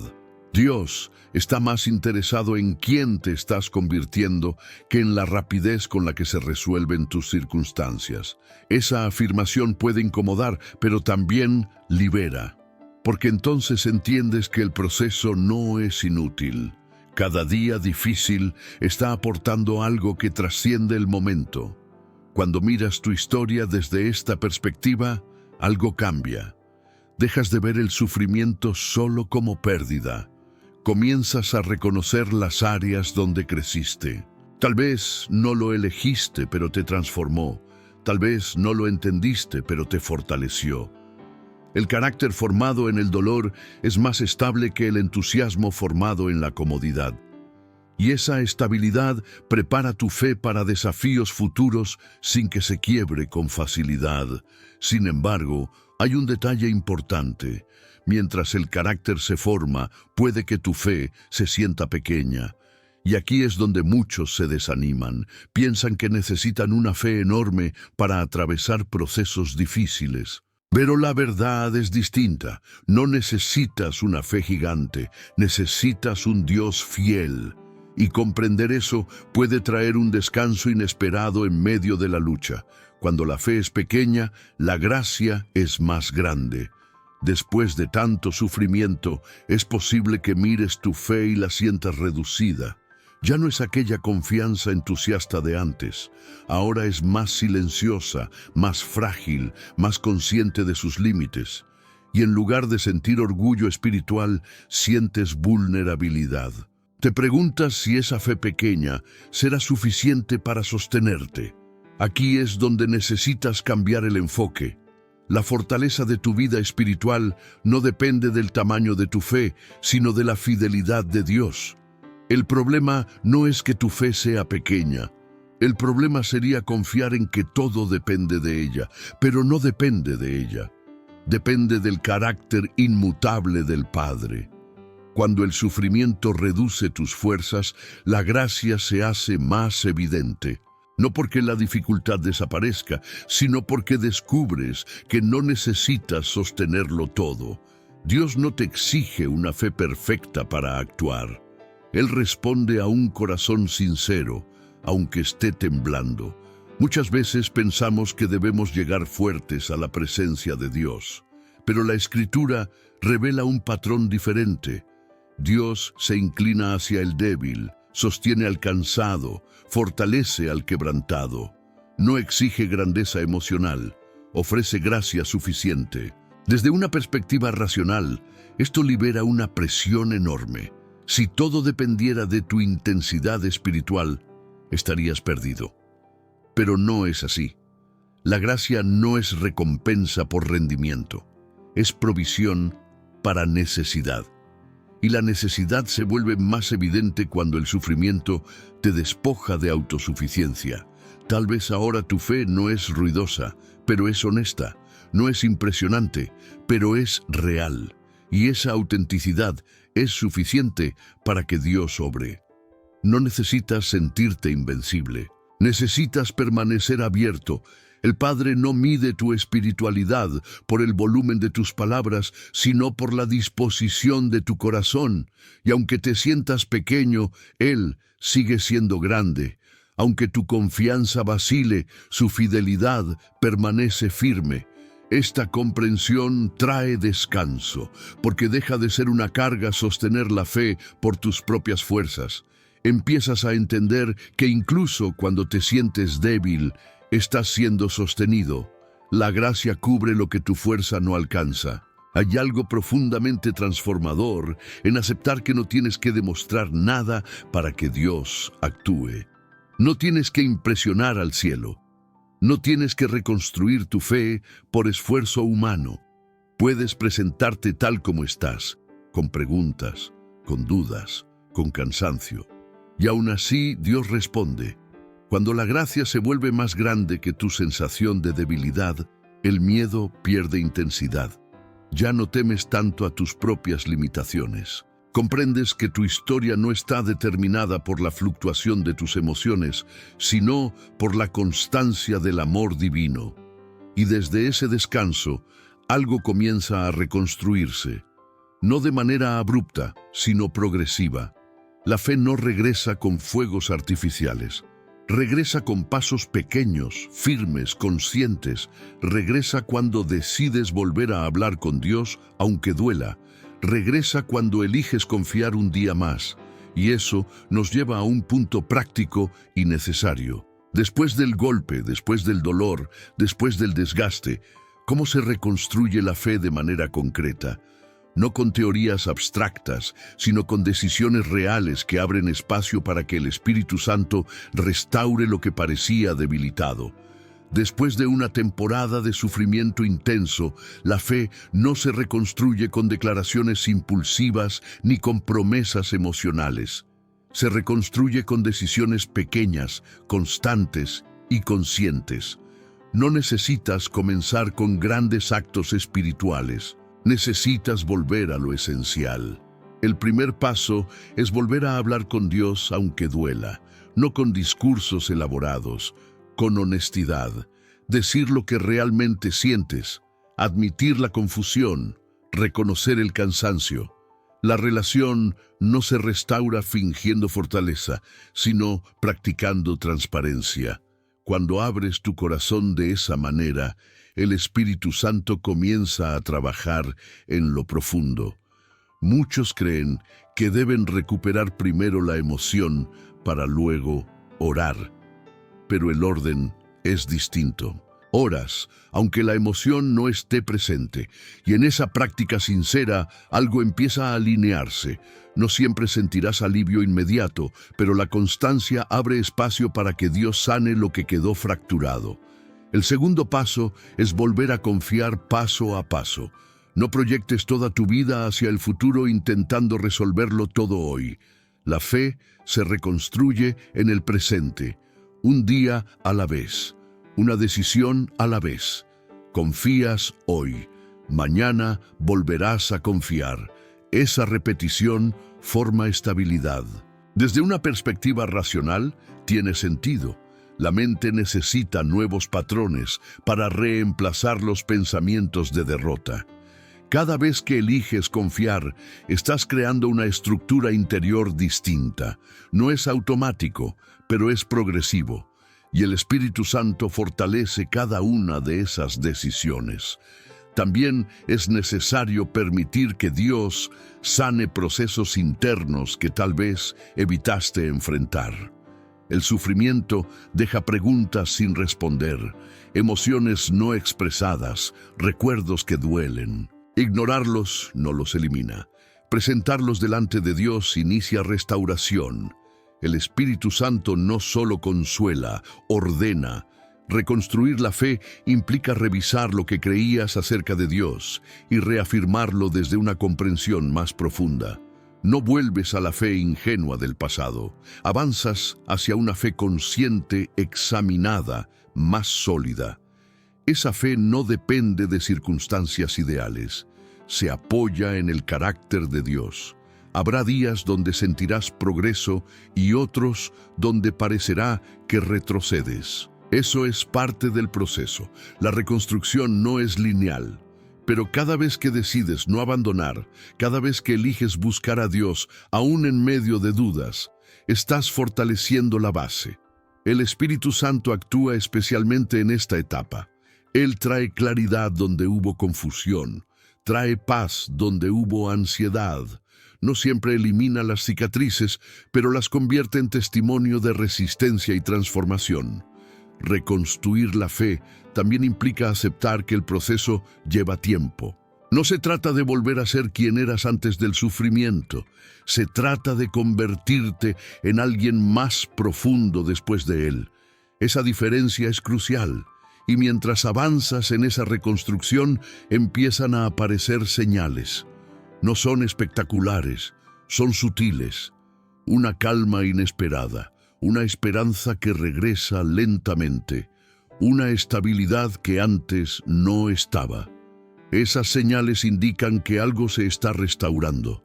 S1: Dios está más interesado en quién te estás convirtiendo que en la rapidez con la que se resuelven tus circunstancias. Esa afirmación puede incomodar, pero también libera. Porque entonces entiendes que el proceso no es inútil. Cada día difícil está aportando algo que trasciende el momento. Cuando miras tu historia desde esta perspectiva, algo cambia. Dejas de ver el sufrimiento solo como pérdida. Comienzas a reconocer las áreas donde creciste. Tal vez no lo elegiste, pero te transformó. Tal vez no lo entendiste, pero te fortaleció. El carácter formado en el dolor es más estable que el entusiasmo formado en la comodidad. Y esa estabilidad prepara tu fe para desafíos futuros sin que se quiebre con facilidad. Sin embargo, hay un detalle importante. Mientras el carácter se forma, puede que tu fe se sienta pequeña. Y aquí es donde muchos se desaniman. Piensan que necesitan una fe enorme para atravesar procesos difíciles. Pero la verdad es distinta. No necesitas una fe gigante, necesitas un Dios fiel. Y comprender eso puede traer un descanso inesperado en medio de la lucha. Cuando la fe es pequeña, la gracia es más grande. Después de tanto sufrimiento, es posible que mires tu fe y la sientas reducida. Ya no es aquella confianza entusiasta de antes. Ahora es más silenciosa, más frágil, más consciente de sus límites. Y en lugar de sentir orgullo espiritual, sientes vulnerabilidad. Te preguntas si esa fe pequeña será suficiente para sostenerte. Aquí es donde necesitas cambiar el enfoque. La fortaleza de tu vida espiritual no depende del tamaño de tu fe, sino de la fidelidad de Dios. El problema no es que tu fe sea pequeña. El problema sería confiar en que todo depende de ella, pero no depende de ella. Depende del carácter inmutable del Padre. Cuando el sufrimiento reduce tus fuerzas, la gracia se hace más evidente. No porque la dificultad desaparezca, sino porque descubres que no necesitas sostenerlo todo. Dios no te exige una fe perfecta para actuar. Él responde a un corazón sincero, aunque esté temblando. Muchas veces pensamos que debemos llegar fuertes a la presencia de Dios, pero la Escritura revela un patrón diferente. Dios se inclina hacia el débil, sostiene al cansado, fortalece al quebrantado. No exige grandeza emocional, ofrece gracia suficiente. Desde una perspectiva racional, esto libera una presión enorme. Si todo dependiera de tu intensidad espiritual, estarías perdido. Pero no es así. La gracia no es recompensa por rendimiento, es provisión para necesidad. Y la necesidad se vuelve más evidente cuando el sufrimiento te despoja de autosuficiencia. Tal vez ahora tu fe no es ruidosa, pero es honesta. No es impresionante, pero es real. Y esa autenticidad es suficiente para que Dios obre. No necesitas sentirte invencible. Necesitas permanecer abierto. El Padre no mide tu espiritualidad por el volumen de tus palabras, sino por la disposición de tu corazón. Y aunque te sientas pequeño, Él sigue siendo grande. Aunque tu confianza vacile, su fidelidad permanece firme. Esta comprensión trae descanso, porque deja de ser una carga sostener la fe por tus propias fuerzas. Empiezas a entender que incluso cuando te sientes débil, estás siendo sostenido. La gracia cubre lo que tu fuerza no alcanza. Hay algo profundamente transformador en aceptar que no tienes que demostrar nada para que Dios actúe. No tienes que impresionar al cielo. No tienes que reconstruir tu fe por esfuerzo humano. Puedes presentarte tal como estás, con preguntas, con dudas, con cansancio. Y aún así Dios responde. Cuando la gracia se vuelve más grande que tu sensación de debilidad, el miedo pierde intensidad. Ya no temes tanto a tus propias limitaciones. Comprendes que tu historia no está determinada por la fluctuación de tus emociones, sino por la constancia del amor divino. Y desde ese descanso, algo comienza a reconstruirse. No de manera abrupta, sino progresiva. La fe no regresa con fuegos artificiales. Regresa con pasos pequeños, firmes, conscientes. Regresa cuando decides volver a hablar con Dios, aunque duela. Regresa cuando eliges confiar un día más. Y eso nos lleva a un punto práctico y necesario. Después del golpe, después del dolor, después del desgaste, ¿cómo se reconstruye la fe de manera concreta? No con teorías abstractas, sino con decisiones reales que abren espacio para que el Espíritu Santo restaure lo que parecía debilitado. Después de una temporada de sufrimiento intenso, la fe no se reconstruye con declaraciones impulsivas ni con promesas emocionales. Se reconstruye con decisiones pequeñas, constantes y conscientes. No necesitas comenzar con grandes actos espirituales. Necesitas volver a lo esencial. El primer paso es volver a hablar con Dios aunque duela, no con discursos elaborados, con honestidad, decir lo que realmente sientes, admitir la confusión, reconocer el cansancio. La relación no se restaura fingiendo fortaleza, sino practicando transparencia. Cuando abres tu corazón de esa manera, el Espíritu Santo comienza a trabajar en lo profundo. Muchos creen que deben recuperar primero la emoción para luego orar, pero el orden es distinto. Oras, aunque la emoción no esté presente, y en esa práctica sincera algo empieza a alinearse. No siempre sentirás alivio inmediato, pero la constancia abre espacio para que Dios sane lo que quedó fracturado. El segundo paso es volver a confiar paso a paso. No proyectes toda tu vida hacia el futuro intentando resolverlo todo hoy. La fe se reconstruye en el presente, un día a la vez. Una decisión a la vez. Confías hoy. Mañana volverás a confiar. Esa repetición forma estabilidad. Desde una perspectiva racional, tiene sentido. La mente necesita nuevos patrones para reemplazar los pensamientos de derrota. Cada vez que eliges confiar, estás creando una estructura interior distinta. No es automático, pero es progresivo. Y el Espíritu Santo fortalece cada una de esas decisiones. También es necesario permitir que Dios sane procesos internos que tal vez evitaste enfrentar. El sufrimiento deja preguntas sin responder, emociones no expresadas, recuerdos que duelen. Ignorarlos no los elimina. Presentarlos delante de Dios inicia restauración. El Espíritu Santo no solo consuela, ordena. Reconstruir la fe implica revisar lo que creías acerca de Dios y reafirmarlo desde una comprensión más profunda. No vuelves a la fe ingenua del pasado. Avanzas hacia una fe consciente, examinada, más sólida. Esa fe no depende de circunstancias ideales. Se apoya en el carácter de Dios. Habrá días donde sentirás progreso y otros donde parecerá que retrocedes. Eso es parte del proceso. La reconstrucción no es lineal. Pero cada vez que decides no abandonar, cada vez que eliges buscar a Dios, aún en medio de dudas, estás fortaleciendo la base. El Espíritu Santo actúa especialmente en esta etapa. Él trae claridad donde hubo confusión, trae paz donde hubo ansiedad. No siempre elimina las cicatrices, pero las convierte en testimonio de resistencia y transformación. Reconstruir la fe también implica aceptar que el proceso lleva tiempo. No se trata de volver a ser quien eras antes del sufrimiento. Se trata de convertirte en alguien más profundo después de él. Esa diferencia es crucial. Y mientras avanzas en esa reconstrucción, empiezan a aparecer señales. No son espectaculares, son sutiles. Una calma inesperada, una esperanza que regresa lentamente, una estabilidad que antes no estaba. Esas señales indican que algo se está restaurando.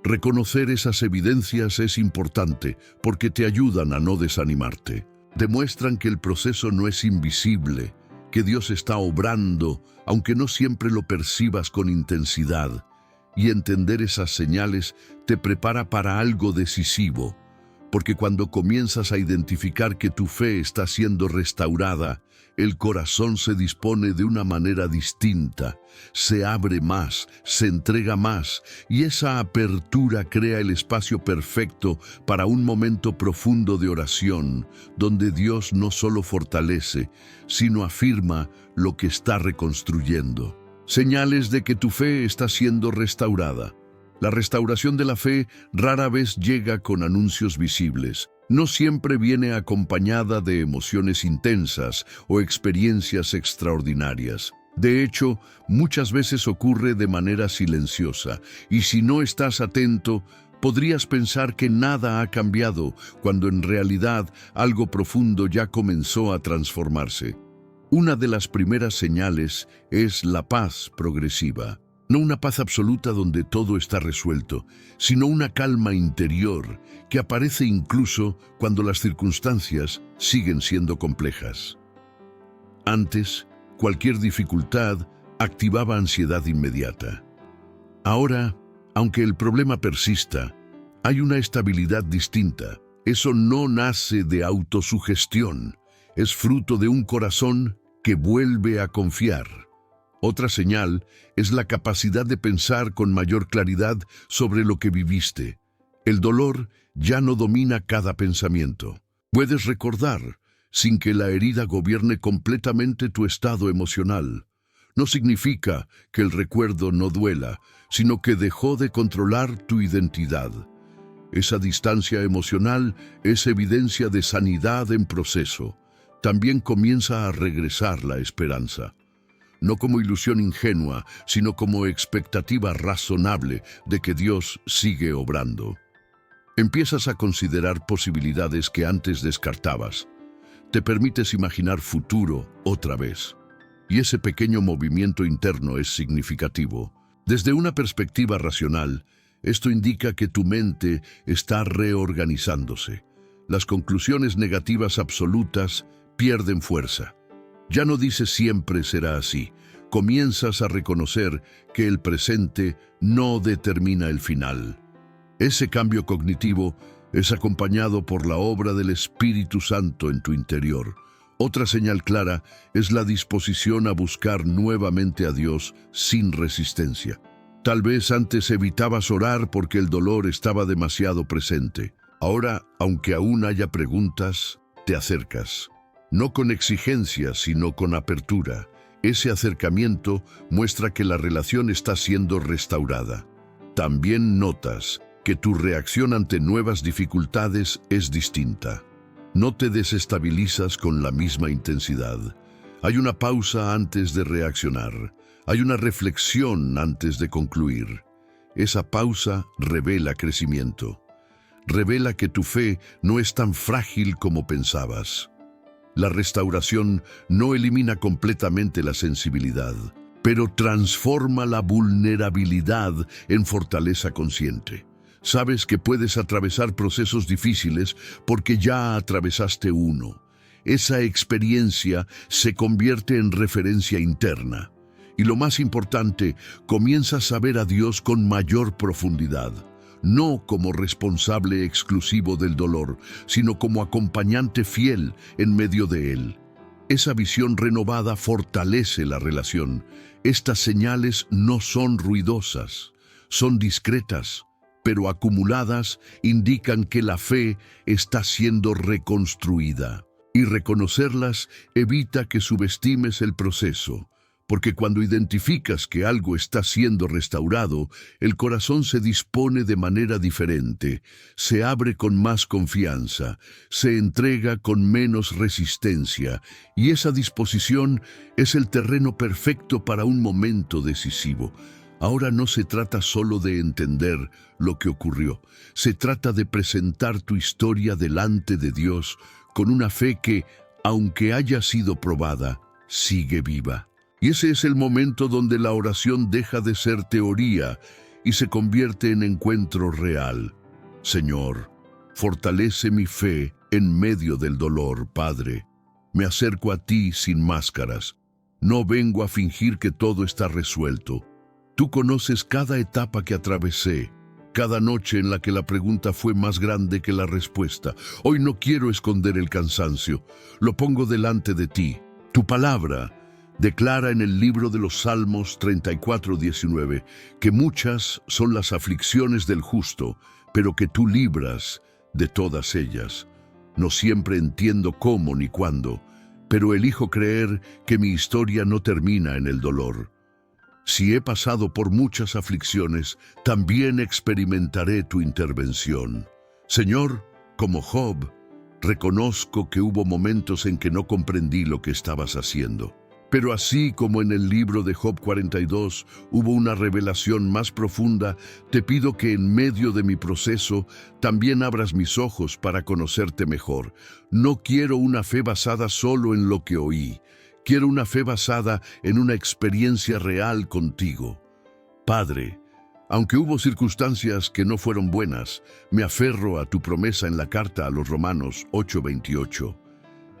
S1: Reconocer esas evidencias es importante porque te ayudan a no desanimarte. Demuestran que el proceso no es invisible, que Dios está obrando, aunque no siempre lo percibas con intensidad. Y entender esas señales te prepara para algo decisivo, porque cuando comienzas a identificar que tu fe está siendo restaurada, el corazón se dispone de una manera distinta, se abre más, se entrega más, y esa apertura crea el espacio perfecto para un momento profundo de oración, donde Dios no solo fortalece, sino afirma lo que está reconstruyendo. Señales de que tu fe está siendo restaurada. La restauración de la fe rara vez llega con anuncios visibles. No siempre viene acompañada de emociones intensas o experiencias extraordinarias. De hecho, muchas veces ocurre de manera silenciosa, y si no estás atento, podrías pensar que nada ha cambiado, cuando en realidad algo profundo ya comenzó a transformarse. Una de las primeras señales es la paz progresiva. No una paz absoluta donde todo está resuelto, sino una calma interior que aparece incluso cuando las circunstancias siguen siendo complejas. Antes, cualquier dificultad activaba ansiedad inmediata. Ahora, aunque el problema persista, hay una estabilidad distinta. Eso no nace de autosugestión. es fruto de un corazón que vuelve a confiar. Otra señal es la capacidad de pensar con mayor claridad sobre lo que viviste. El dolor ya no domina cada pensamiento. Puedes recordar sin que la herida gobierne completamente tu estado emocional. No significa que el recuerdo no duela, sino que dejó de controlar tu identidad. Esa distancia emocional es evidencia de sanidad en proceso. También comienza a regresar la esperanza. No como ilusión ingenua, sino como expectativa razonable de que Dios sigue obrando. Empiezas a considerar posibilidades que antes descartabas. Te permites imaginar futuro otra vez. Y ese pequeño movimiento interno es significativo. Desde una perspectiva racional, esto indica que tu mente está reorganizándose. Las conclusiones negativas absolutas pierden fuerza. Ya no dices siempre será así. Comienzas a reconocer que el presente no determina el final. Ese cambio cognitivo es acompañado por la obra del Espíritu Santo en tu interior. Otra señal clara es la disposición a buscar nuevamente a Dios sin resistencia. Tal vez antes evitabas orar porque el dolor estaba demasiado presente. Ahora, aunque aún haya preguntas, te acercas. No con exigencia, sino con apertura. Ese acercamiento muestra que la relación está siendo restaurada. También notas que tu reacción ante nuevas dificultades es distinta. No te desestabilizas con la misma intensidad. Hay una pausa antes de reaccionar. Hay una reflexión antes de concluir. Esa pausa revela crecimiento. Revela que tu fe no es tan frágil como pensabas. La restauración no elimina completamente la sensibilidad, pero transforma la vulnerabilidad en fortaleza consciente. Sabes que puedes atravesar procesos difíciles porque ya atravesaste uno. Esa experiencia se convierte en referencia interna. Y lo más importante, comienzas a ver a Dios con mayor profundidad. No como responsable exclusivo del dolor, sino como acompañante fiel en medio de él. Esa visión renovada fortalece la relación. Estas señales no son ruidosas, son discretas, pero acumuladas indican que la fe está siendo reconstruida. Y reconocerlas evita que subestimes el proceso, porque cuando identificas que algo está siendo restaurado, el corazón se dispone de manera diferente, se abre con más confianza, se entrega con menos resistencia, y esa disposición es el terreno perfecto para un momento decisivo. Ahora no se trata solo de entender lo que ocurrió, se trata de presentar tu historia delante de Dios con una fe que, aunque haya sido probada, sigue viva. Y ese es el momento donde la oración deja de ser teoría y se convierte en encuentro real. Señor, fortalece mi fe en medio del dolor, Padre. Me acerco a ti sin máscaras. No vengo a fingir que todo está resuelto. Tú conoces cada etapa que atravesé, cada noche en la que la pregunta fue más grande que la respuesta. Hoy no quiero esconder el cansancio, lo pongo delante de ti. Tu palabra declara en el libro de los Salmos 34:19 que muchas son las aflicciones del justo, pero que tú libras de todas ellas. No siempre entiendo cómo ni cuándo, pero elijo creer que mi historia no termina en el dolor. Si he pasado por muchas aflicciones, también experimentaré tu intervención. Señor, como Job, reconozco que hubo momentos en que no comprendí lo que estabas haciendo. Pero así como en el libro de Job 42 hubo una revelación más profunda, te pido que en medio de mi proceso también abras mis ojos para conocerte mejor. No quiero una fe basada solo en lo que oí. Quiero una fe basada en una experiencia real contigo. Padre, aunque hubo circunstancias que no fueron buenas, me aferro a tu promesa en la carta a los Romanos 8:28.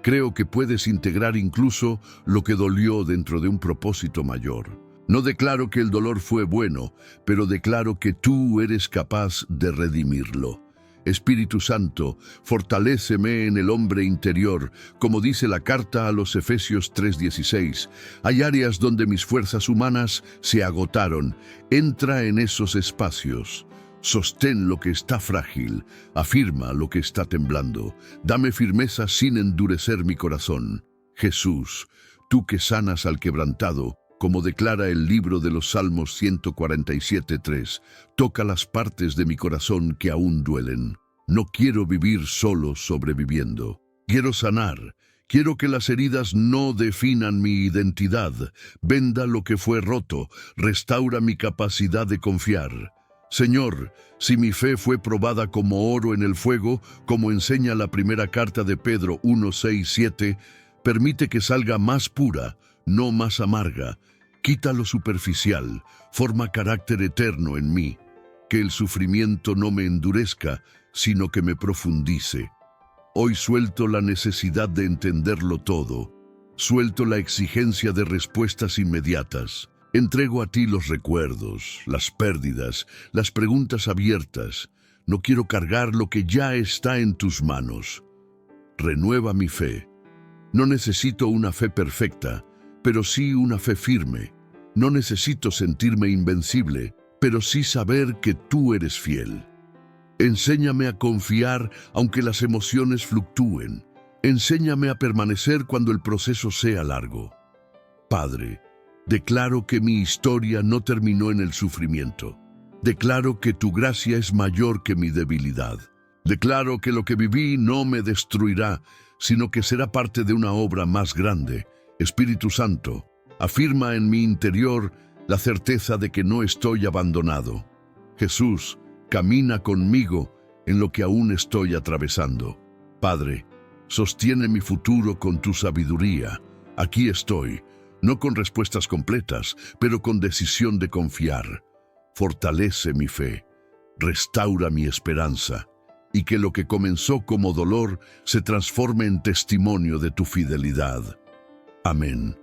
S1: Creo que puedes integrar incluso lo que dolió dentro de un propósito mayor. No declaro que el dolor fue bueno, pero declaro que tú eres capaz de redimirlo. Espíritu Santo, fortaléceme en el hombre interior, como dice la carta a los Efesios 3:16. Hay áreas donde mis fuerzas humanas se agotaron. Entra en esos espacios. Sostén lo que está frágil, afirma lo que está temblando. Dame firmeza sin endurecer mi corazón. Jesús, tú que sanas al quebrantado, como declara el libro de los Salmos 147:3, toca las partes de mi corazón que aún duelen. No quiero vivir solo sobreviviendo. Quiero sanar. Quiero que las heridas no definan mi identidad. Venda lo que fue roto. Restaura mi capacidad de confiar. Señor, si mi fe fue probada como oro en el fuego, como enseña la primera carta de Pedro 1:6-7, permite que salga más pura, no más amarga. Quita lo superficial, forma carácter eterno en mí. Que el sufrimiento no me endurezca, sino que me profundice. Hoy suelto la necesidad de entenderlo todo. Suelto la exigencia de respuestas inmediatas. Entrego a ti los recuerdos, las pérdidas, las preguntas abiertas. No quiero cargar lo que ya está en tus manos. Renueva mi fe. No necesito una fe perfecta, pero sí una fe firme. No necesito sentirme invencible, pero sí saber que tú eres fiel. Enséñame a confiar aunque las emociones fluctúen. Enséñame a permanecer cuando el proceso sea largo. Padre, declaro que mi historia no terminó en el sufrimiento. Declaro que tu gracia es mayor que mi debilidad. Declaro que lo que viví no me destruirá, sino que será parte de una obra más grande. Espíritu Santo, afirma en mi interior la certeza de que no estoy abandonado. Jesús, camina conmigo en lo que aún estoy atravesando. Padre, sostiene mi futuro con tu sabiduría. Aquí estoy, no con respuestas completas, pero con decisión de confiar. Fortalece mi fe, restaura mi esperanza, y que lo que comenzó como dolor se transforme en testimonio de tu fidelidad. Amén.